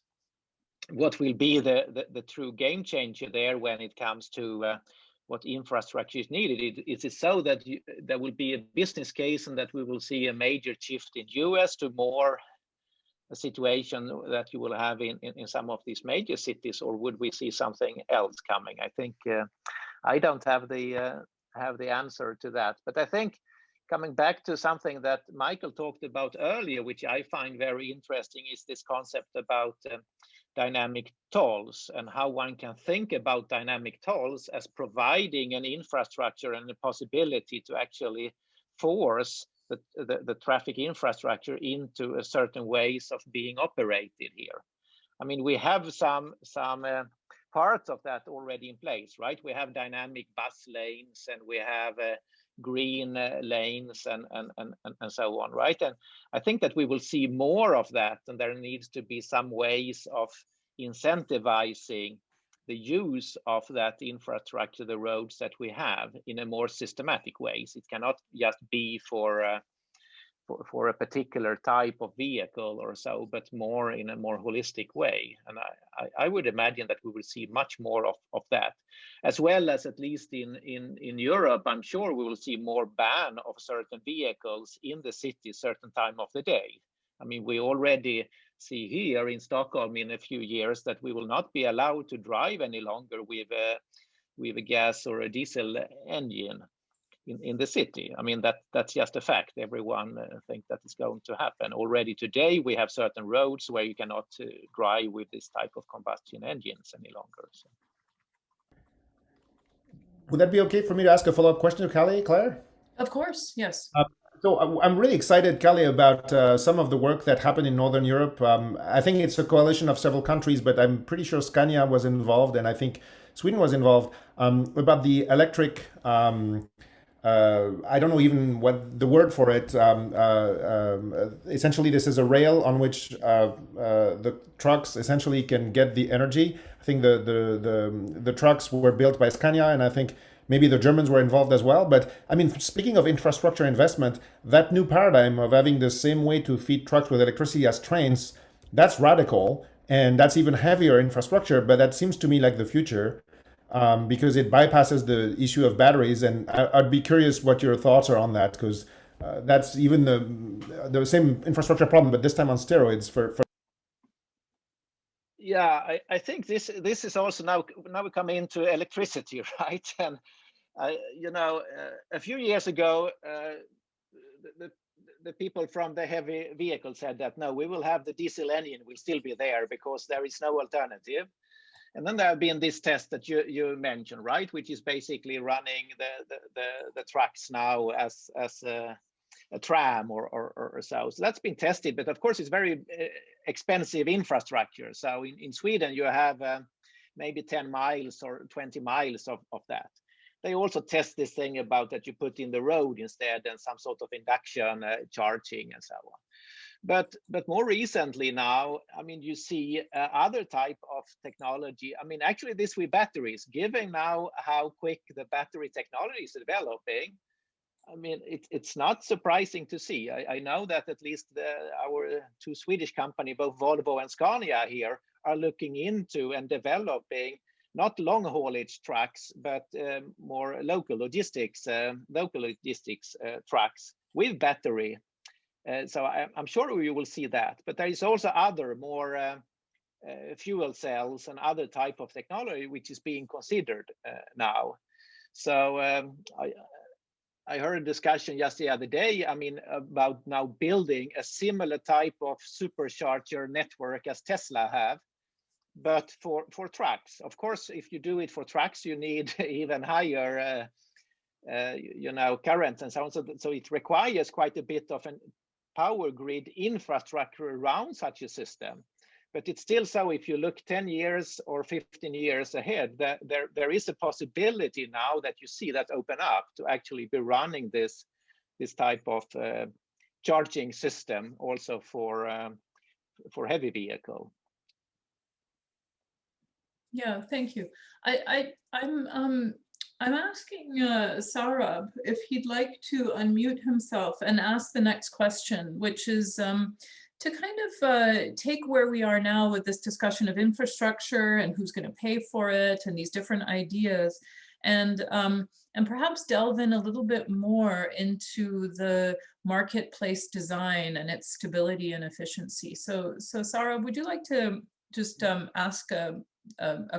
what will be the true game changer there when it comes to what infrastructure is needed? Is it so that there will be a business case and that we will see a major shift in US to more a situation that you will have in some of these major cities, or would we see something else coming? I think I don't have the answer to that, but I think coming back to something that Michael talked about earlier, which I find very interesting, is this concept about dynamic tolls and how one can think about dynamic tolls as providing an infrastructure and a possibility to actually force the traffic infrastructure into a certain ways of being operated here. I mean, we have some parts of that already in place, right? We have dynamic bus lanes and we have green lanes and so on, right? And I think that we will see more of that, and there needs to be some ways of incentivizing the use of that infrastructure, the roads that we have, in a more systematic ways. It cannot just be for a particular type of vehicle or so, but more in a more holistic way. And I would imagine that we will see much more of that, as well as at least in Europe. I'm sure we will see more ban of certain vehicles in the city certain time of the day. I mean, we already see here in Stockholm in a few years that we will not be allowed to drive any longer with a gas or a diesel engine in the city. I mean, that's just a fact. Everyone thinks that is going to happen. Already today, we have certain roads where you cannot drive with this type of combustion engines any longer. So. Would that be okay for me to ask a follow-up question to Claire? Of course, yes. So I'm really excited, Kalle, about some of the work that happened in Northern Europe. I think it's a coalition of several countries, but I'm pretty sure Scania was involved, and I think Sweden was involved, about the electric, I don't know even what the word for it. Essentially, this is a rail on which the trucks essentially can get the energy. I think the trucks were built by Scania, and I think maybe the Germans were involved as well. But I mean, speaking of infrastructure investment, that new paradigm of having the same way to feed trucks with electricity as trains, that's radical. And that's even heavier infrastructure, but that seems to me like the future, because it bypasses the issue of batteries. And I'd be curious what your thoughts are on that, because that's even the same infrastructure problem, but this time on steroids for Yeah, I think this is also now we come into electricity, right? And a few years ago, the people from the heavy vehicle said that no, we will have the diesel engine will still be there because there is no alternative. And then there have been this test that you mentioned, right, which is basically running the trucks now as a tram or so. So that's been tested, but of course it's very expensive infrastructure. So in Sweden you have maybe 10 miles or 20 miles of that. They also test this thing about that you put in the road instead and some sort of induction charging and so on. But more recently now, I mean, you see other type of technology. I mean, actually this with batteries, given now how quick the battery technology is developing, I mean, it's not surprising to see. I know that at least our two Swedish companies, both Volvo and Scania here, are looking into and developing not long haulage trucks, but more local logistics trucks with battery. So I'm sure we will see that. But there is also other more fuel cells and other type of technology which is being considered now. So I heard a discussion just the other day, I mean, about now building a similar type of supercharger network as Tesla have, but for trucks. Of course, if you do it for trucks, you need even higher current and so on. So it requires quite a bit of a power grid infrastructure around such a system. But it's still so, if you look 10 years or 15 years ahead, that there is a possibility now that you see that open up to actually be running this type of charging system also for heavy vehicle. Yeah, thank you. I'm asking Saurabh if he'd like to unmute himself and ask the next question, which is to kind of take where we are now with this discussion of infrastructure and who's going to pay for it and these different ideas, and perhaps delve in a little bit more into the marketplace design and its stability and efficiency. So Saurabh, would you like to just ask a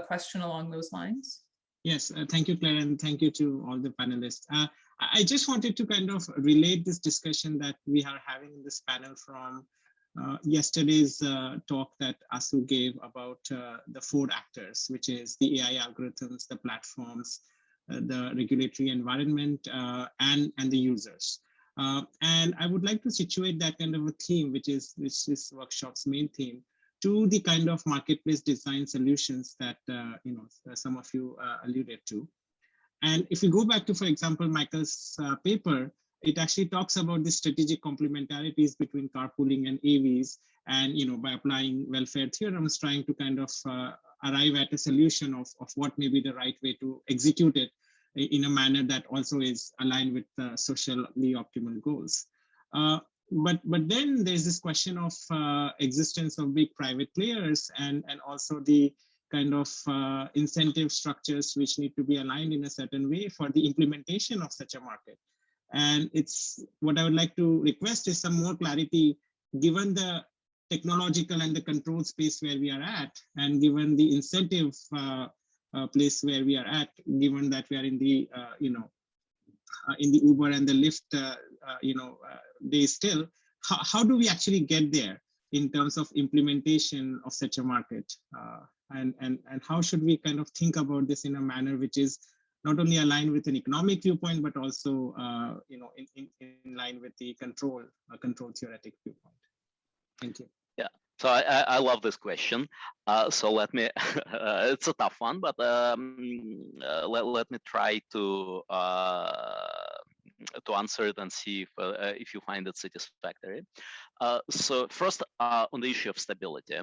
question along those lines? Yes, thank you, Claire, and thank you to all the panelists. I just wanted to kind of relate this discussion that we are having in this panel from yesterday's talk that Asu gave about the 4 actors, which is the AI algorithms, the platforms, the regulatory environment, and the users. And I would like to situate that kind of a theme, which is this workshop's main theme, to the kind of marketplace design solutions that some of you alluded to. And if you go back to, for example, Michael's paper, it actually talks about the strategic complementarities between carpooling and AVs, and by applying welfare theorems, trying to kind of arrive at a solution of what may be the right way to execute it in a manner that also is aligned with socially optimal goals. But then there's this question of existence of big private players and also the kind of incentive structures which need to be aligned in a certain way for the implementation of such a market. And it's what I would like to request is some more clarity, given the technological and the control space where we are at, and given the incentive place where we are at, given that we are in the in the Uber and the Lyft days still, how do we actually get there in terms of implementation of such a market? And how should we kind of think about this in a manner which is not only aligned with an economic viewpoint, but also in line with the control theoretic viewpoint? Thank you. Yeah, so I love this question. So let me, it's a tough one, but let me try to answer it and see if you find it satisfactory. So first, on the issue of stability.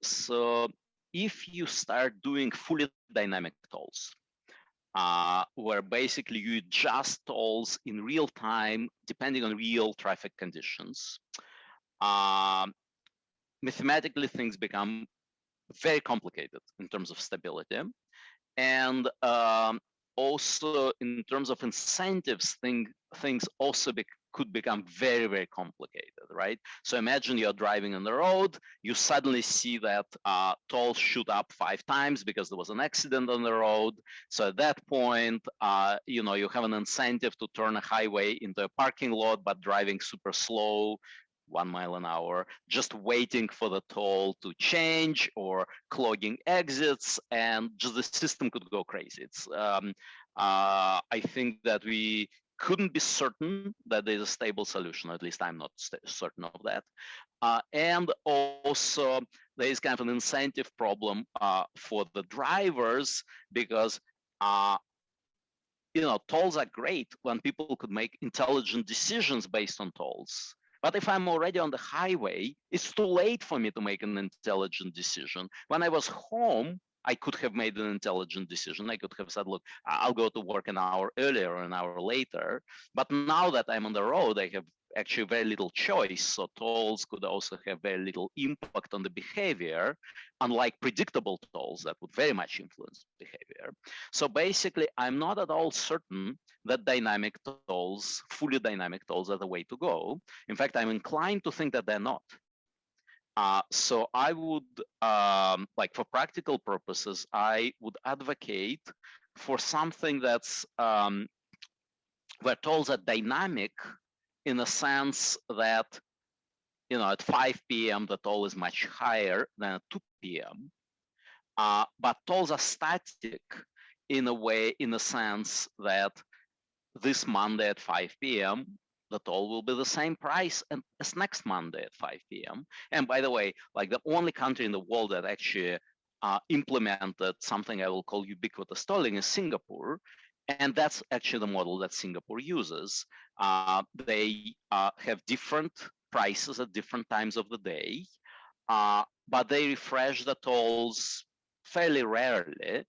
So if you start doing fully dynamic tolls, where basically you adjust tolls in real time, depending on real traffic conditions, mathematically things become very complicated in terms of stability. And also in terms of incentives, things also could become very, very complicated, right? So imagine you're driving on the road, you suddenly see that tolls shoot up 5 times because there was an accident on the road. So at that point, you have an incentive to turn a highway into a parking lot, but driving super slow, 1 mile an hour, just waiting for the toll to change or clogging exits, and just the system could go crazy. It's I think that we couldn't be certain that there's a stable solution. At least I'm not certain of that. And also there is kind of an incentive problem for the drivers, because tolls are great when people could make intelligent decisions based on tolls. But if I'm already on the highway, it's too late for me to make an intelligent decision. When I was home, I could have made an intelligent decision. I could have said, look, I'll go to work an hour earlier or an hour later. But now that I'm on the road, I have actually very little choice. So tolls could also have very little impact on the behavior, unlike predictable tolls that would very much influence behavior. So basically, I'm not at all certain that dynamic tolls, fully dynamic tolls, are the way to go. In fact, I'm inclined to think that they're not. So I would, for practical purposes, I would advocate for something that's where tolls are dynamic, in a sense that, at 5 p.m. the toll is much higher than at 2 p.m. But tolls are static in a sense that this Monday at 5 p.m. the toll will be the same price as next Monday at 5 p.m. And by the way, the only country in the world that actually implemented something I will call ubiquitous tolling is Singapore. And that's actually the model that Singapore uses. They have different prices at different times of the day, but they refresh the tolls fairly rarely.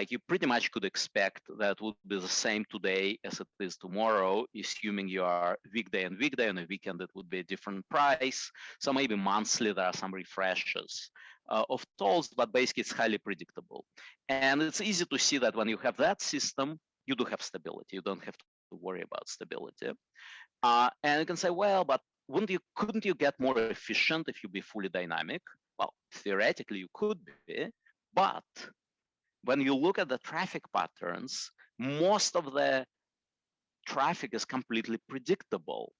You pretty much could expect that would be the same today as it is tomorrow, assuming you are weekday and weekday. On a weekend, it would be a different price. So maybe monthly there are some refreshes of tolls, but basically it's highly predictable. And it's easy to see that when you have that system, you do have stability. You don't have to worry about stability. And you can say, well, but couldn't you get more efficient if you be fully dynamic? Well, theoretically you could be, but when you look at the traffic patterns, most of the traffic is completely predictable.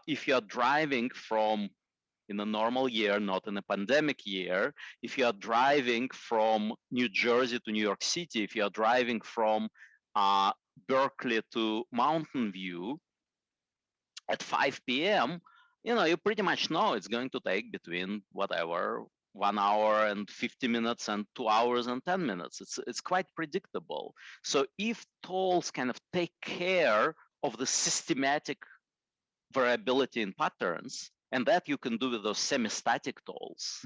If you're driving from, in a normal year, not in a pandemic year, if you are driving from New Jersey to New York City, if you are driving from Berkeley to Mountain View at 5 p.m., you pretty much know it's going to take between 1 hour and 50 minutes and 2 hours and 10 minutes. It's quite predictable. So if tolls kind of take care of the systematic variability in patterns, and that you can do with those semi-static tolls,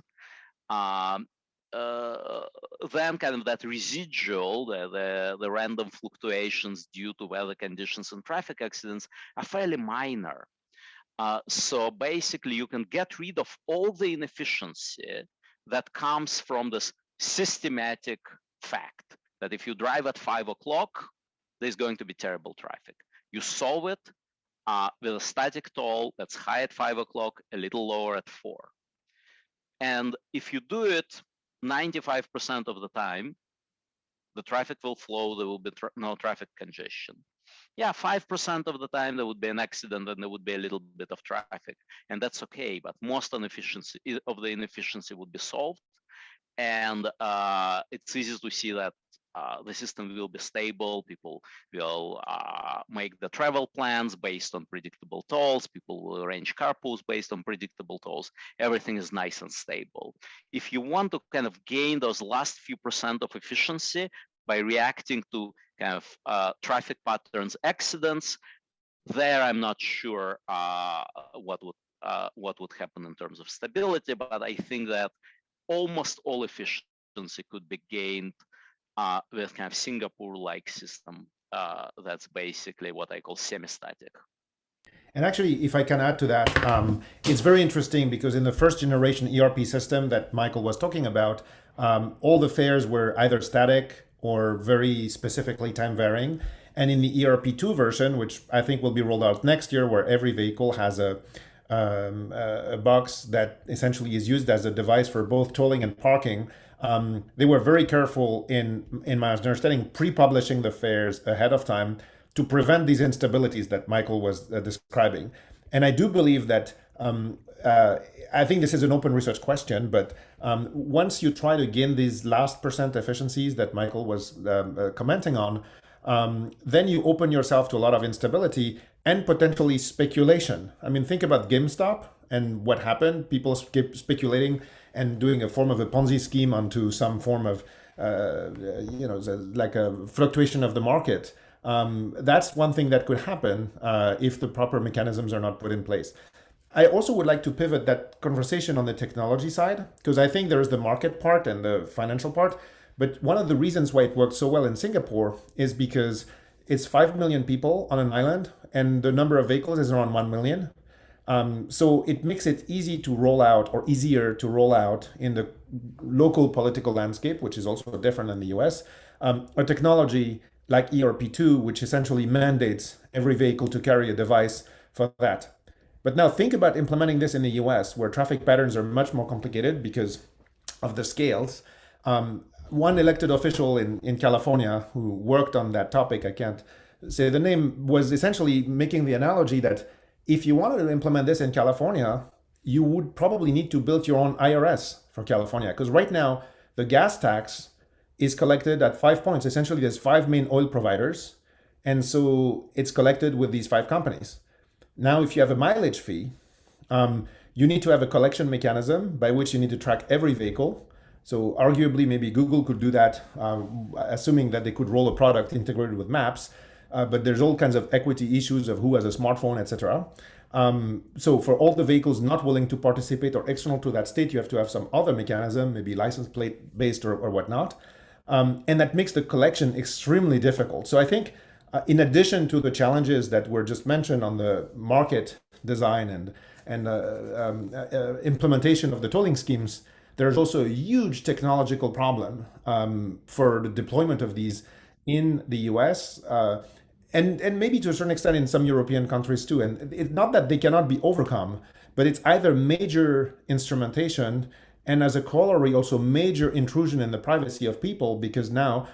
then kind of that residual, the random fluctuations due to weather conditions and traffic accidents are fairly minor. So basically, you can get rid of all the inefficiency that comes from this systematic fact that if you drive at 5 o'clock, there's going to be terrible traffic. You solve it with a static toll that's high at 5 o'clock, a little lower at 4. And if you do it 95% of the time, the traffic will flow, there will be no traffic congestion. Yeah, 5% of the time there would be an accident and there would be a little bit of traffic, and that's okay, but most of the inefficiency would be solved. And it's easy to see that the system will be stable. People will make the travel plans based on predictable tolls. People will arrange carpools based on predictable tolls. Everything is nice and stable. If you want to kind of gain those last few percent of efficiency by reacting to kind of traffic patterns, accidents, there I'm not sure what would happen in terms of stability, but I think that almost all efficiency could be gained with kind of Singapore-like system that's basically what I call semi-static. And actually, if I can add to that, it's very interesting because in the first generation ERP system that Michael was talking about, all the fares were either static or very specifically time varying. And in the ERP2 version, which I think will be rolled out next year, where every vehicle has a box that essentially is used as a device for both tolling and parking, they were very careful in my understanding, pre-publishing the fares ahead of time to prevent these instabilities that Michael was describing. And I do believe that, I think this is an open research question, but once you try to gain these last percent efficiencies that Michael was commenting on, then you open yourself to a lot of instability and potentially speculation. I mean, think about GameStop And what happened? People kept speculating and doing a form of a Ponzi scheme onto some form of, like a fluctuation of the market. That's one thing that could happen if the proper mechanisms are not put in place. I also would like to pivot that conversation on the technology side, because I think there's the market part and the financial part. But one of the reasons why it worked so well in Singapore is because it's 5 million people on an island, and the number of vehicles is around 1 million. So it makes it easy to roll out, or easier to roll out in the local political landscape, which is also different than the US, a technology like ERP2, which essentially mandates every vehicle to carry a device for that. But now think about implementing this in the US, where traffic patterns are much more complicated because of the scales. One elected official in California who worked on that topic, I can't say the name, was essentially making the analogy that if you wanted to implement this in California, you would probably need to build your own IRS for California. Because right now, the gas tax is collected at 5 points. Essentially, there's 5 main oil providers. And so it's collected with these 5 companies. Now, if you have a mileage fee, you need to have a collection mechanism by which you need to track every vehicle. So arguably, maybe Google could do that, assuming that they could roll a product integrated with maps. But there's all kinds of equity issues of who has a smartphone, etc. So for all the vehicles not willing to participate or external to that state, you have to have some other mechanism, maybe license plate based or whatnot. And that makes the collection extremely difficult. So I think in addition to the challenges that were just mentioned on the market design and implementation of the tolling schemes, there's also a huge technological problem for the deployment of these in the US and maybe to a certain extent in some European countries too. And it's not that they cannot be overcome, but it's either major instrumentation and as a corollary also major intrusion in the privacy of people, because now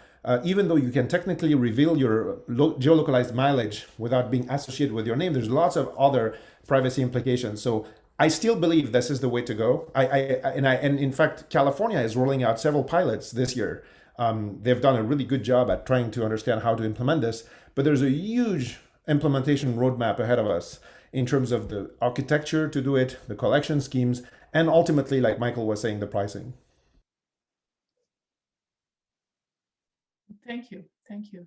even though you can technically reveal your geolocalized mileage without being associated with your name, there's lots of other privacy implications. So I still believe this is the way to go. And in fact, California is rolling out several pilots this year. They've done a really good job at trying to understand how to implement this, but there's a huge implementation roadmap ahead of us in terms of the architecture to do it, the collection schemes, and ultimately, like Michael was saying, the pricing. Thank you. Thank you.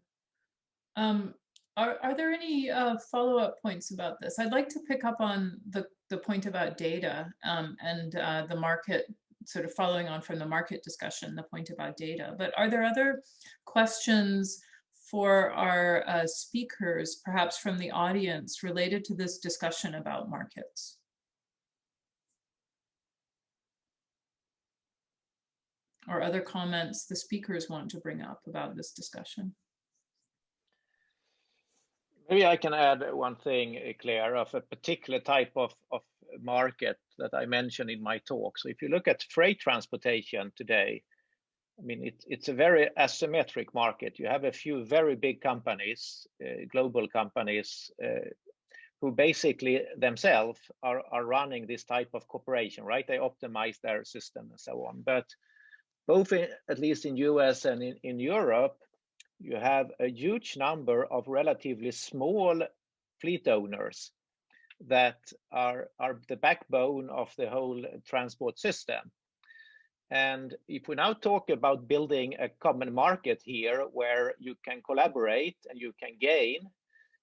Are there any follow-up points about this? I'd like to pick up on the point about data and the market, sort of following on from the market discussion, the point about data. But are there other questions for our speakers, perhaps from the audience, related to this discussion about markets? Or other comments the speakers want to bring up about this discussion? Maybe I can add one thing, Claire, of a particular type of market that I mentioned in my talk. So if you look at freight transportation today, I mean, it's a very asymmetric market. You have a few very big companies, global companies, who basically themselves are running this type of cooperation, right? They optimize their system and so on. But both at least in US and in Europe, you have a huge number of relatively small fleet owners that are the backbone of the whole transport system. And if we now talk about building a common market here where you can collaborate and you can gain,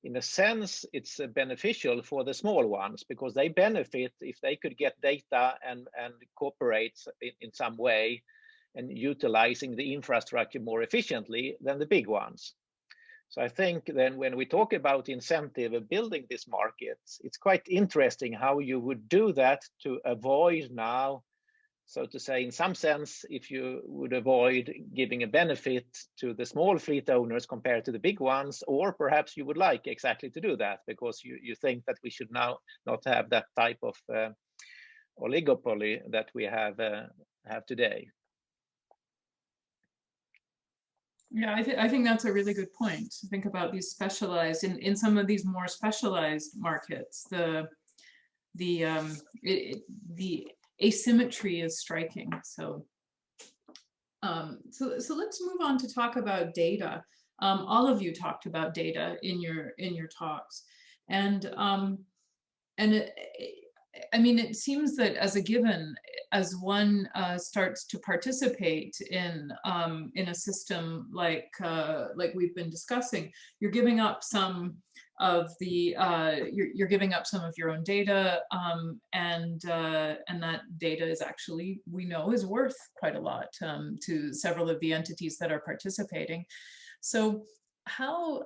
in a sense, it's beneficial for the small ones because they benefit if they could get data and cooperate in some way and utilizing the infrastructure more efficiently than the big ones. So I think then when we talk about incentive of building this market, it's quite interesting how you would do that to avoid now, so to say, in some sense, if you would avoid giving a benefit to the small fleet owners compared to the big ones, or perhaps you would like exactly to do that because you think that we should now not have that type of oligopoly that we have today. Yeah, I think that's a really good point. Think about these specialized, in some of these more specialized markets, the asymmetry is striking. So let's move on to talk about data. All of you talked about data in your talks, and I mean, it seems that as a given, as one starts to participate in a system like we've been discussing, you're giving up some of the you're giving up some of your own data, and that data is actually, we know, is worth quite a lot to several of the entities that are participating. So how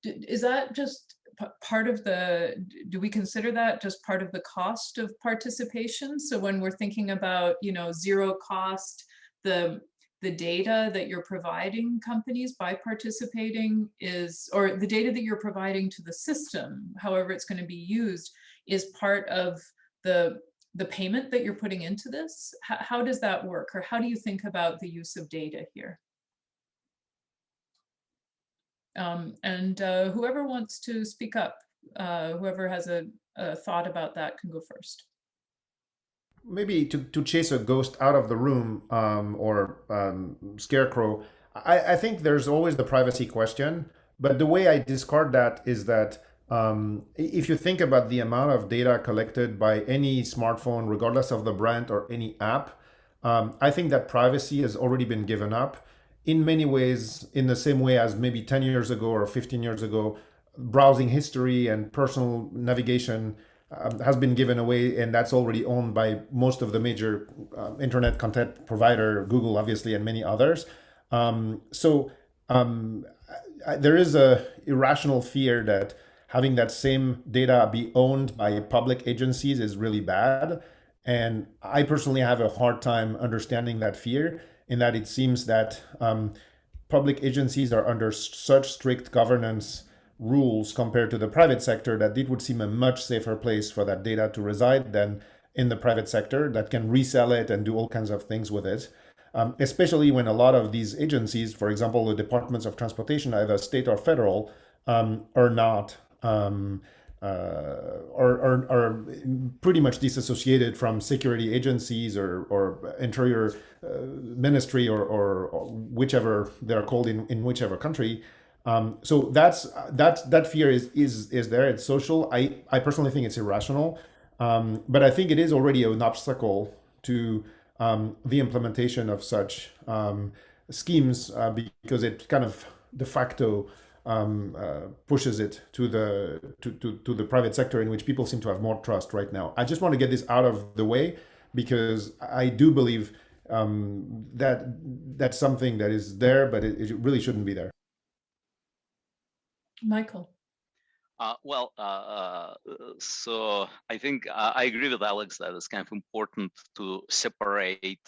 is that just part of the, do we consider that just part of the cost of participation? So when we're thinking about, you know, zero cost, the data that you're providing companies by participating is, or the data that you're providing to the system, however it's going to be used, is part of the payment that you're putting into this? How does that work? Or how do you think about the use of data here? And whoever wants to speak up, whoever has a thought about that can go first. Maybe to chase a ghost out of the room, or scarecrow, I think there's always the privacy question. But the way I discard that is that if you think about the amount of data collected by any smartphone, regardless of the brand or any app, I think that privacy has already been given up in many ways, in the same way as maybe 10 years ago or 15 years ago, browsing history and personal navigation has been given away, and that's already owned by most of the major internet content provider, Google, obviously, and many others. There is a irrational fear that having that same data be owned by public agencies is really bad. And I personally have a hard time understanding that fear, in that it seems that public agencies are under such strict governance rules compared to the private sector that it would seem a much safer place for that data to reside than in the private sector that can resell it and do all kinds of things with it. Especially when a lot of these agencies, for example, the departments of transportation, either state or federal, are not are pretty much disassociated from security agencies or interior ministry or whichever they're called in whichever country. So that fear is there. It's social. I personally think it's irrational, but I think it is already an obstacle to the implementation of such schemes, because it kind of de facto pushes it to the private sector, in which people seem to have more trust right now. I just want to get this out of the way, because I do believe that that's something that is there, but it really shouldn't be there. Michael. So I think I agree with Alex that it's kind of important to separate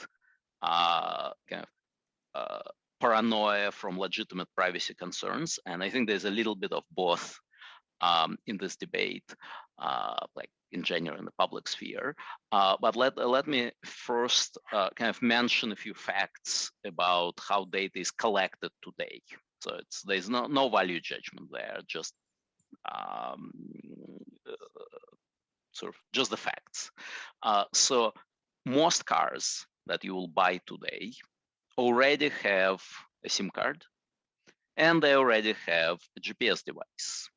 paranoia from legitimate privacy concerns, and I think there's a little bit of both in this debate, like in general in the public sphere. But let me first kind of mention a few facts about how data is collected today. So there's no value judgment there, just sort of just the facts. So most cars that you will buy today already have a SIM card, and they already have a GPS device.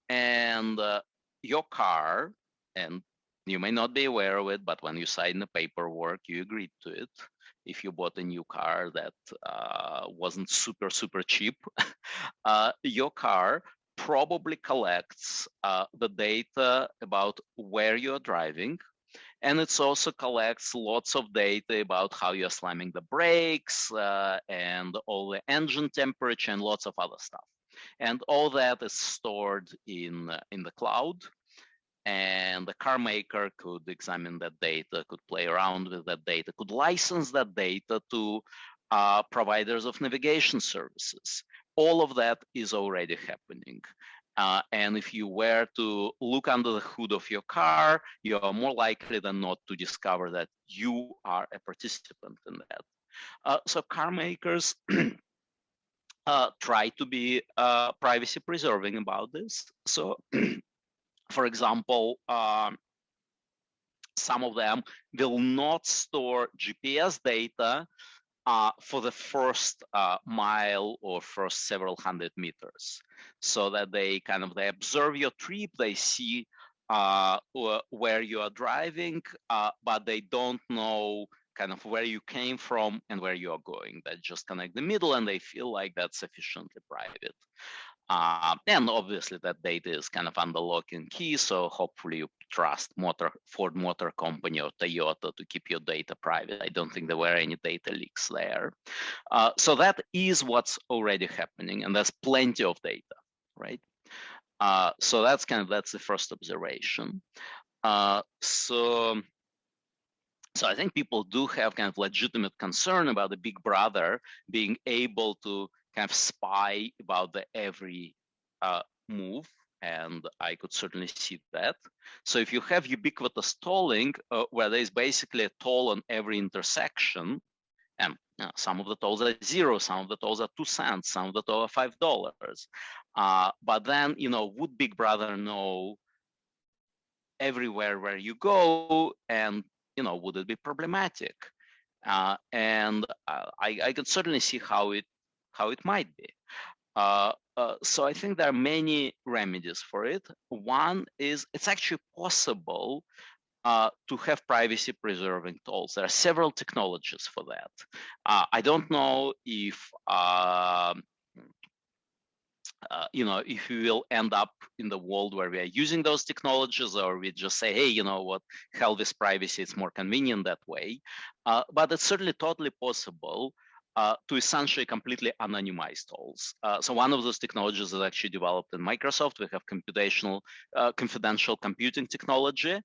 And your car, and you may not be aware of it, but when you sign the paperwork, you agreed to it. If you bought a new car that wasn't super cheap, your car probably collects the data about where you're driving, and it also collects lots of data about how you're slamming the brakes and all the engine temperature and lots of other stuff. And all that is stored in the cloud. And the car maker could examine that data, could play around with that data, could license that data to providers of navigation services. All of that is already happening. And if you were to look under the hood of your car, you are more likely than not to discover that you are a participant in that. So car makers try to be privacy preserving about this. So, for example, some of them will not store GPS data for the first mile or first several hundred meters, so that they observe your trip, they see where you are driving, but they don't know kind of where you came from and where you are going. That just connect the middle, and they feel like that's sufficiently private. And obviously that data is kind of under lock and key, so hopefully you trust Ford Motor Company or Toyota to keep your data private. I don't think there were any data leaks there. So that is what's already happening, and there's plenty of data, right? So that's the first observation. So I think people do have kind of legitimate concern about the big brother being able to kind of spy about the every move, and I could certainly see that. So if you have ubiquitous tolling, where there is basically a toll on every intersection, and some of the tolls are 0, some of the tolls are 2 cents, some of the tolls are $5. But then, would Big Brother know everywhere where you go, and would it be problematic? And I can certainly see how it might be. So I think there are many remedies for it. One is it's actually possible to have privacy preserving tolls. There are several technologies for that. I don't know if if we will end up in the world where we are using those technologies, or we just say, hey, you know what, hell with privacy, it's more convenient that way. But it's certainly totally possible to essentially completely anonymize tolls. So one of those technologies is actually developed in Microsoft. We have confidential computing technology,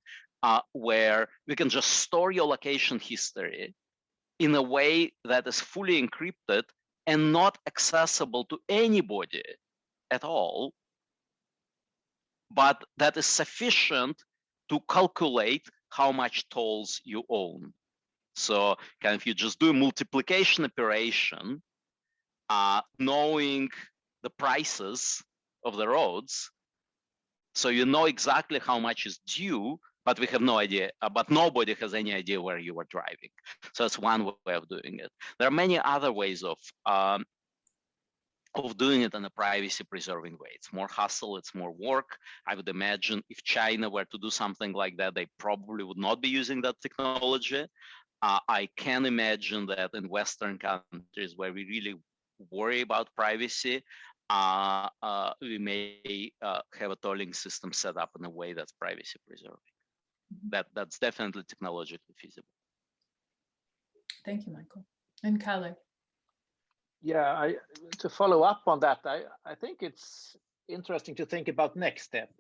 where we can just store your location history in a way that is fully encrypted and not accessible to anybody at all, but that is sufficient to calculate how much tolls you own. So kind of you just do a multiplication operation, knowing the prices of the roads, so you know exactly how much is due, but we have no idea, but nobody has any idea where you were driving. So that's one way of doing it. There are many other ways of doing it in a privacy preserving way. It's more hassle, it's more work. I would imagine if China were to do something like that, they probably would not be using that technology. I can imagine that in Western countries where we really worry about privacy, we may have a tolling system set up in a way that's privacy preserving. That's definitely technologically feasible. Thank you, Michael. And Kalle. Yeah, to follow up on that, I think it's interesting to think about next step,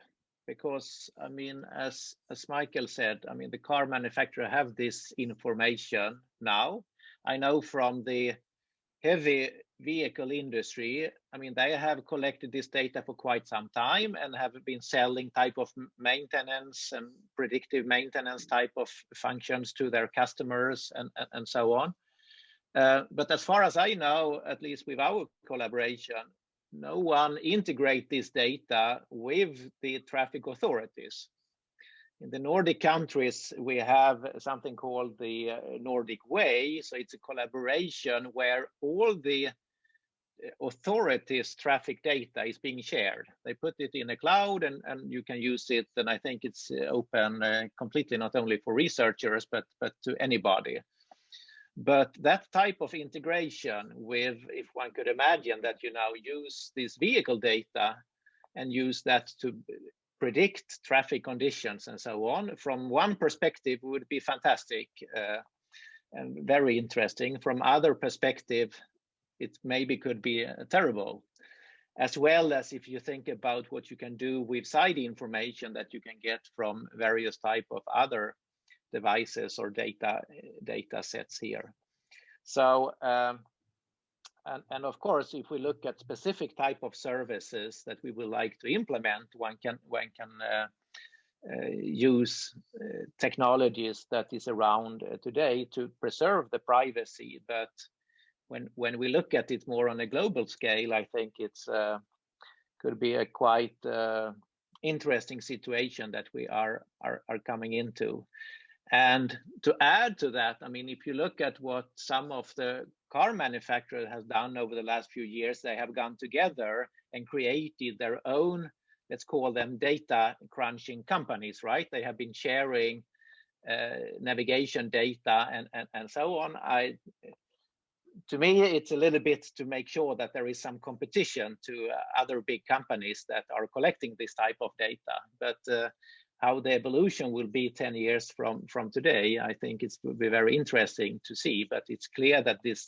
because I mean, as Michael said, I mean, the car manufacturer have this information now. I know from the heavy vehicle industry, I mean, they have collected this data for quite some time and have been selling type of maintenance and predictive maintenance type of functions to their customers and so on. But as far as I know, at least with our collaboration, no one integrate this data with the traffic authorities. In the Nordic countries, we have something called the Nordic Way. So it's a collaboration where all the authorities' traffic data is being shared. They put it in a cloud and you can use it. And I think it's open completely, not only for researchers, but to anybody. But that type of integration with, if one could imagine that you now use this vehicle data and use that to predict traffic conditions and so on, from one perspective would be fantastic and very interesting. From other perspective, it maybe could be terrible. As well as if you think about what you can do with side information that you can get from various type of other devices or data sets here. So and of course, if we look at specific type of services that we would like to implement, one can use technologies that is around today to preserve the privacy. But when we look at it more on a global scale, I think it's could be a quite interesting situation that we are coming into. And to add to that, I mean, if you look at what some of the car manufacturers have done over the last few years, they have gone together and created their own let's call them data crunching companies, right? They have been sharing navigation data and so on. To me, it's a little bit to make sure that there is some competition to other big companies that are collecting this type of data. But how the evolution will be 10 years from today, I think it will be very interesting to see. But it's clear that this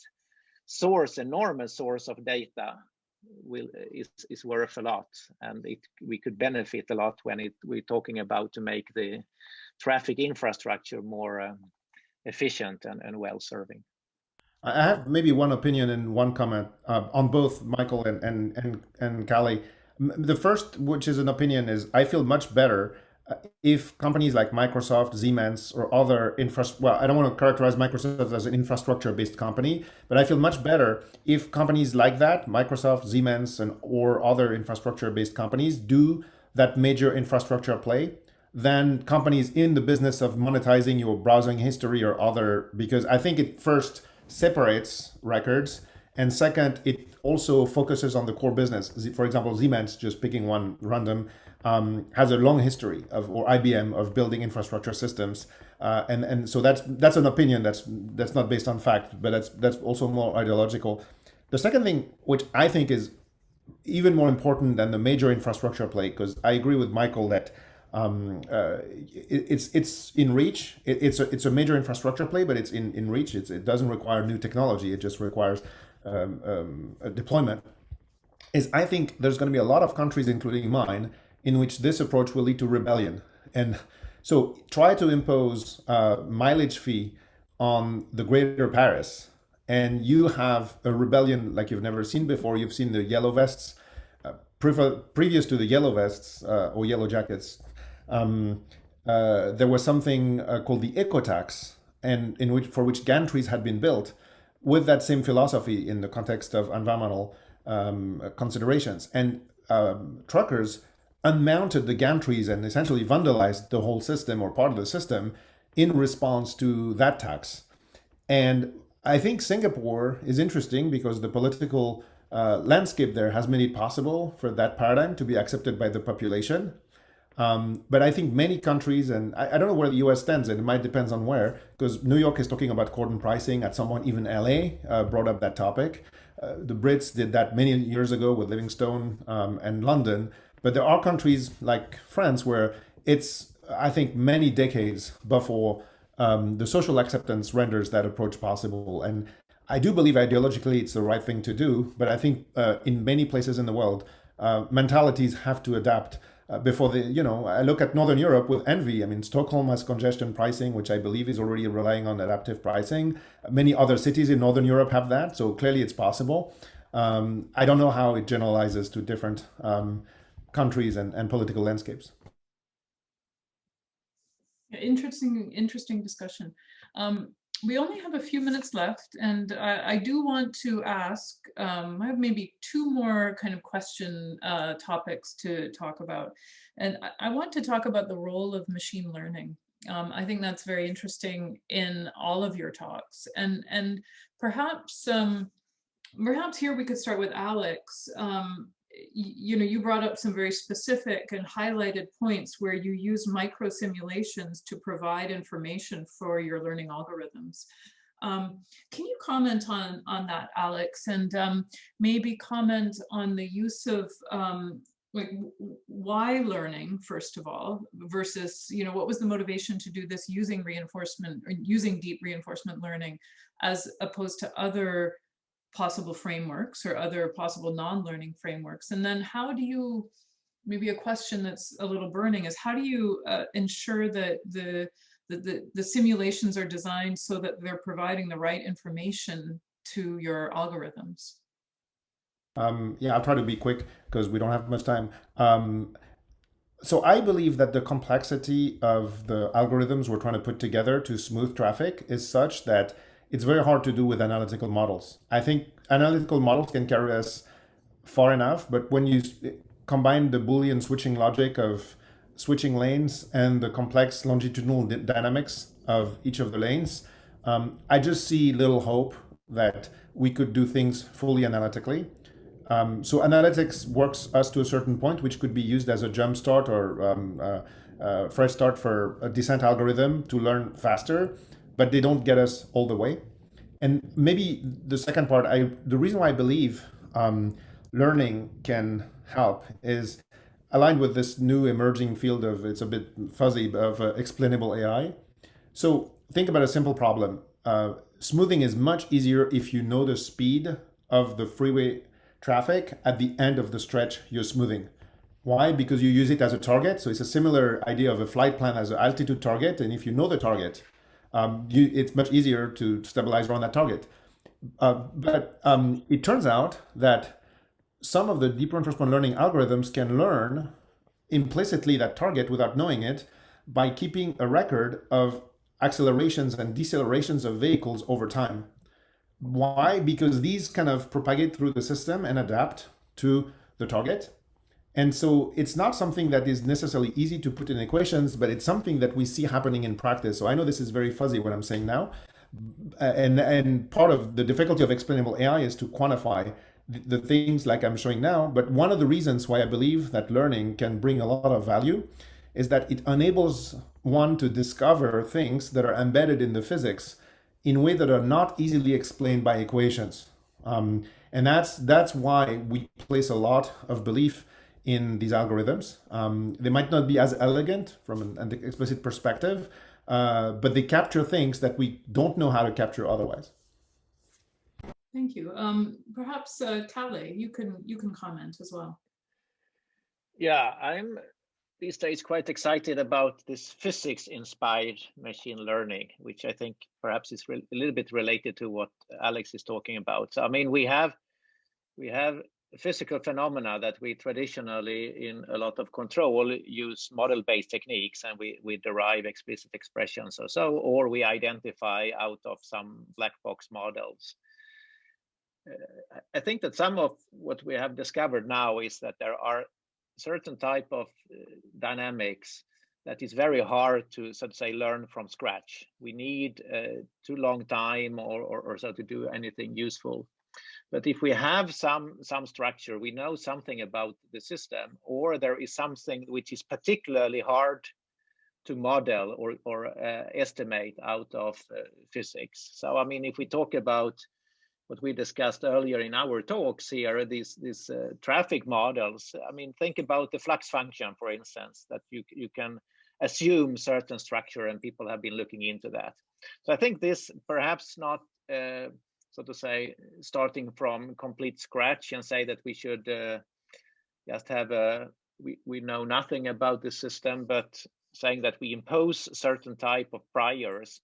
enormous source of data is worth a lot, and we could benefit a lot when we're talking about to make the traffic infrastructure more efficient and well-serving. I have maybe one opinion and one comment on both Michael and Callie. The first, which is an opinion, is I feel much better if companies like Microsoft, Siemens, or other well, I don't want to characterize Microsoft as an infrastructure-based company, but I feel much better if companies like that, Microsoft, Siemens, or other infrastructure-based companies, do that major infrastructure play than companies in the business of monetizing your browsing history or other, because I think it first separates records, and second, it also focuses on the core business. For example, Siemens, just picking one random, has a long history or IBM of building infrastructure systems, and so that's an opinion that's not based on fact, but that's also more ideological. The second thing, which I think is even more important than the major infrastructure play, because I agree with Michael that it's in reach. It's a major infrastructure play, but it's in reach. It doesn't require new technology. It just requires a deployment. I think there's going to be a lot of countries, including mine, in which this approach will lead to rebellion. And so try to impose a mileage fee on the greater Paris, and you have a rebellion like you've never seen before. You've seen the yellow vests. Previous to the yellow vests or yellow jackets, there was something called the eco tax, and for which gantries had been built with that same philosophy in the context of environmental considerations. And truckers unmounted the gantries and essentially vandalized the whole system or part of the system in response to that tax. And I think Singapore is interesting because the political landscape there has made it possible for that paradigm to be accepted by the population. But I think many countries, and I don't know where the US stands, and it might depend on where, because New York is talking about cordon pricing. At some point, even LA brought up that topic. The Brits did that many years ago with Livingstone and London. But there are countries like France where it's, I think, many decades before the social acceptance renders that approach possible. And I do believe ideologically it's the right thing to do, but I think in many places in the world, mentalities have to adapt before I look at Northern Europe with envy. I mean, Stockholm has congestion pricing, which I believe is already relying on adaptive pricing. Many other cities in Northern Europe have that, so clearly it's possible. I don't know how it generalizes to different countries and political landscapes. Interesting discussion. We only have a few minutes left, and I do want to ask, I have maybe two more kind of question topics to talk about. And I want to talk about the role of machine learning. I think that's very interesting in all of your talks. And perhaps here we could start with Alex. You brought up some very specific and highlighted points where you use micro simulations to provide information for your learning algorithms. Can you comment on that, Alex, and maybe comment on the use of why learning, first of all, versus what was the motivation to do this using reinforcement or using deep reinforcement learning as opposed to other possible frameworks or other possible non-learning frameworks? And then how do you, maybe a question that's a little burning, is how do you ensure that the simulations are designed so that they're providing the right information to your algorithms? Yeah, I'll try to be quick because we don't have much time. So I believe that the complexity of the algorithms we're trying to put together to smooth traffic is such that it's very hard to do with analytical models. I think analytical models can carry us far enough, but when you combine the Boolean switching logic of switching lanes and the complex longitudinal dynamics of each of the lanes, I just see little hope that we could do things fully analytically. So analytics works us to a certain point, which could be used as a jump start or fresh start for a descent algorithm to learn faster, but they don't get us all the way. And maybe the second part, the reason why I believe learning can help is aligned with this new emerging field of, it's a bit fuzzy, of explainable AI. So think about a simple problem. Smoothing is much easier if you know the speed of the freeway traffic at the end of the stretch you're smoothing. Why? Because you use it as a target. So it's a similar idea of a flight plan as an altitude target. And if you know the target, it's much easier to stabilize around that target. But it turns out that some of the deep reinforcement learning algorithms can learn implicitly that target without knowing it by keeping a record of accelerations and decelerations of vehicles over time. Why? Because these kind of propagate through the system and adapt to the target. And so it's not something that is necessarily easy to put in equations, but it's something that we see happening in practice. So I know this is very fuzzy what I'm saying now. And part of the difficulty of explainable AI is to quantify the things like I'm showing now. But one of the reasons why I believe that learning can bring a lot of value is that it enables one to discover things that are embedded in the physics in a way that are not easily explained by equations. And that's why we place a lot of belief in these algorithms. They might not be as elegant from an explicit perspective, but they capture things that we don't know how to capture otherwise. Thank you. Perhaps Kalle, you can comment as well. Yeah, I'm these days quite excited about this physics-inspired machine learning, which I think perhaps is a little bit related to what Alex is talking about. So, I mean, we have physical phenomena that we traditionally, in a lot of control, use model-based techniques, and we derive explicit expressions or so, or we identify out of some black box models. I think that some of what we have discovered now is that there are certain type of dynamics that is very hard to, so to say, learn from scratch. We need too long time or so to do anything useful. But if we have some structure, we know something about the system, or there is something which is particularly hard to model or estimate out of physics. So, I mean, if we talk about what we discussed earlier in our talks here, these traffic models, I mean, think about the flux function, for instance, that you can assume certain structure, and people have been looking into that. So I think this perhaps not, so to say, starting from complete scratch and say that we should just have we know nothing about the system, but saying that we impose certain type of priors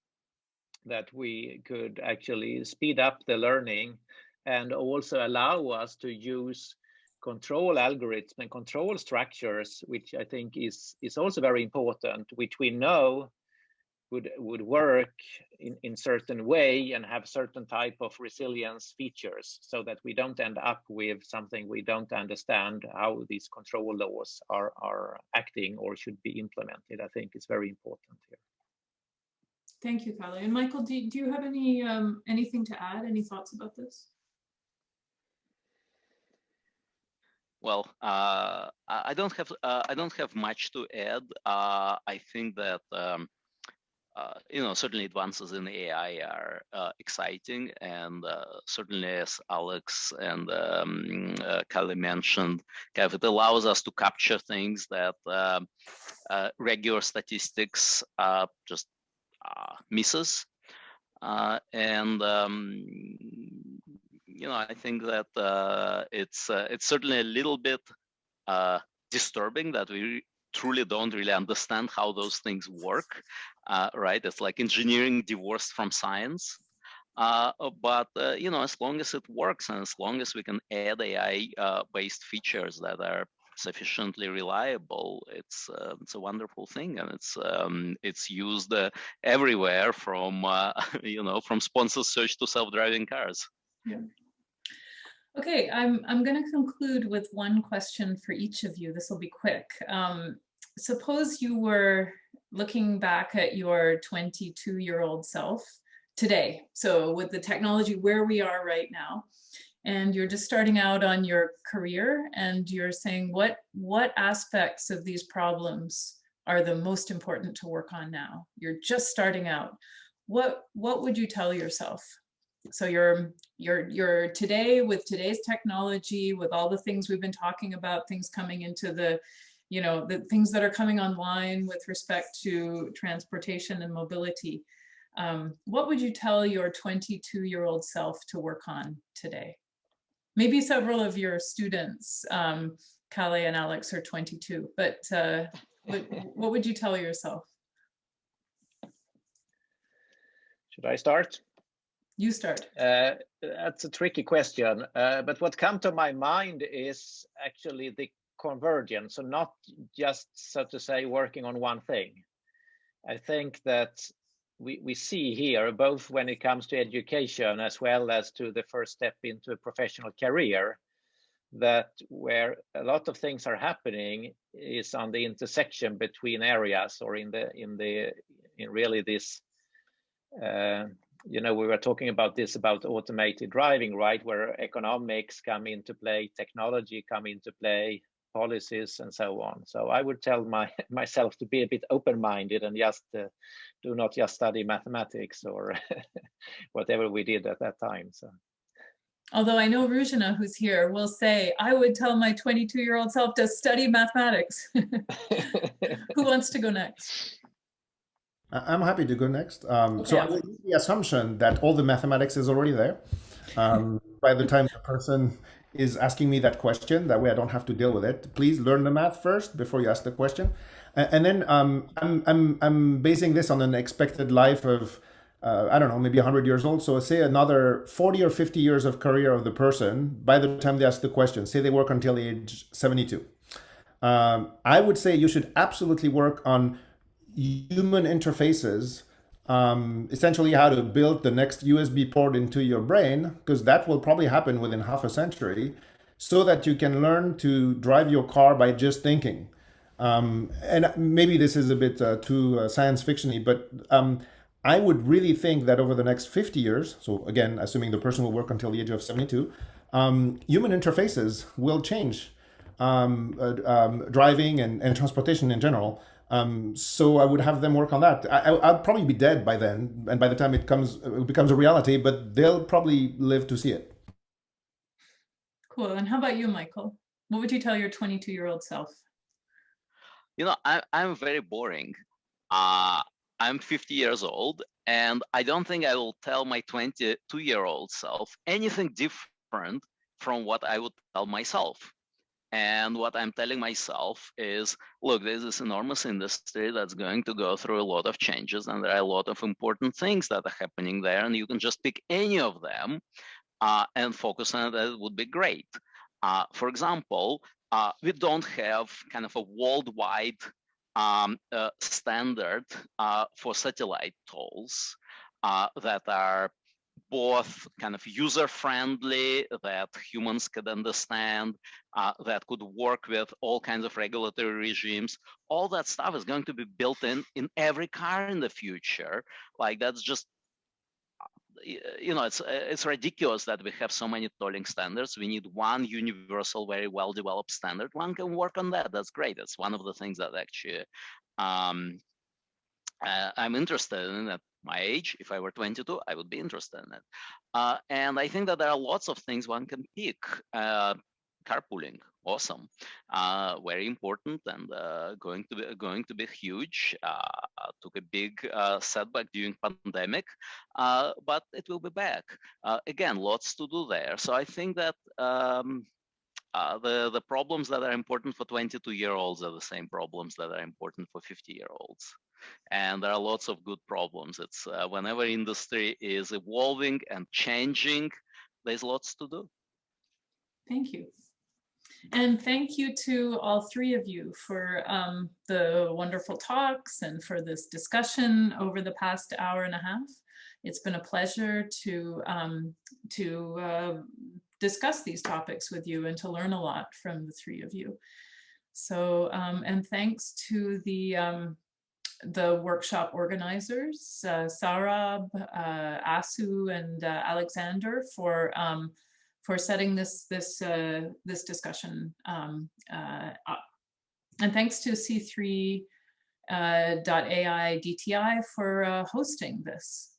that we could actually speed up the learning and also allow us to use control algorithms and control structures, which I think is also very important, which we know would work in certain way and have certain type of resilience features, so that we don't end up with something we don't understand how these control laws are acting or should be implemented. I think it's very important here. Thank you, Kalle. And Michael, do you have any anything to add? Any thoughts about this? Well, I don't have much to add. I think that certainly advances in AI are exciting, and certainly, as Alex and Kalle mentioned, it allows us to capture things that regular statistics just misses, and I think that it's certainly a little bit disturbing that we truly don't really understand how those things work, right? It's like engineering divorced from science. But as long as it works, and as long as we can add AI-based features that are sufficiently reliable, it's a wonderful thing, and it's used everywhere, from from sponsor search to self-driving cars. Yeah. Okay, I'm going to conclude with one question for each of you. This will be quick. Suppose you were looking back at your 22-year-old self today, so with the technology where we are right now, and you're just starting out on your career, and you're saying what aspects of these problems are the most important to work on now. You're just starting out. What would you tell yourself? So you're today, with today's technology, with all the things we've been talking about, things coming into the, the things that are coming online with respect to transportation and mobility. What would you tell your 22-year-old self to work on today? Maybe several of your students, Kalle and Alex, are 22, but what would you tell yourself? Should I start? You start. That's a tricky question, but what comes to my mind is actually the convergence, so not just, so to say, working on one thing. I think that we see here, both when it comes to education as well as to the first step into a professional career, that where a lot of things are happening is on the intersection between areas, or in really this, we were talking about this, about automated driving, right, where economics come into play, technology come into play, policies, and so on. So I would tell myself to be a bit open-minded and just do not just study mathematics or whatever we did at that time. So, although I know Ruzhina, who's here, will say, I would tell my 22-year-old self to study mathematics. Who wants to go next? I'm happy to go next. Okay. So I will use the assumption that all the mathematics is already there by the time the person is asking me that question. That way I don't have to deal with it. Please learn the math first before you ask the question. And then I'm basing this on an expected life of, I don't know, maybe 100 years old. So say another 40 or 50 years of career of the person by the time they ask the question. Say they work until age 72. I would say you should absolutely work on human interfaces, essentially how to build the next USB port into your brain, because that will probably happen within half a century, so that you can learn to drive your car by just thinking. And maybe this is a bit too science fiction-y, but I would really think that over the next 50 years, so again, assuming the person will work until the age of 72, human interfaces will change driving and transportation in general. So I would have them work on that. I'll probably be dead by then, and by the time it becomes a reality, but they'll probably live to see it. Cool. And how about you, Michael? What would you tell your 22-year-old self? I'm very boring. I'm 50 years old, and I don't think I will tell my 22-year-old self anything different from what I would tell myself. And what I'm telling myself is, look, there's this enormous industry that's going to go through a lot of changes, and there are a lot of important things that are happening there, and you can just pick any of them and focus on it. That would be great. For example, we don't have kind of a worldwide standard for satellite tolls that are both kind of user-friendly, that humans could understand, that could work with all kinds of regulatory regimes. All that stuff is going to be built in every car in the future. Like, that's just, it's ridiculous that we have so many tolling standards. We need one universal, very well-developed standard. One can work on that. That's great. That's one of the things that actually I'm interested in. At my age, if I were 22, I would be interested in it. And I think that there are lots of things one can pick. Carpooling, awesome, very important, and going to be huge. Took a big setback during pandemic, but it will be back. Again, lots to do there. So I think that the problems that are important for 22-year-olds are the same problems that are important for 50-year-olds. And there are lots of good problems. It's whenever industry is evolving and changing, there's lots to do. Thank you. And thank you to all three of you for the wonderful talks and for this discussion over the past hour and a half. It's been a pleasure to discuss these topics with you and to learn a lot from the three of you. So, and thanks to the workshop organizers, Sarab, Asu, and Alexander, for setting this discussion up. And thanks to C3.ai DTI for hosting this.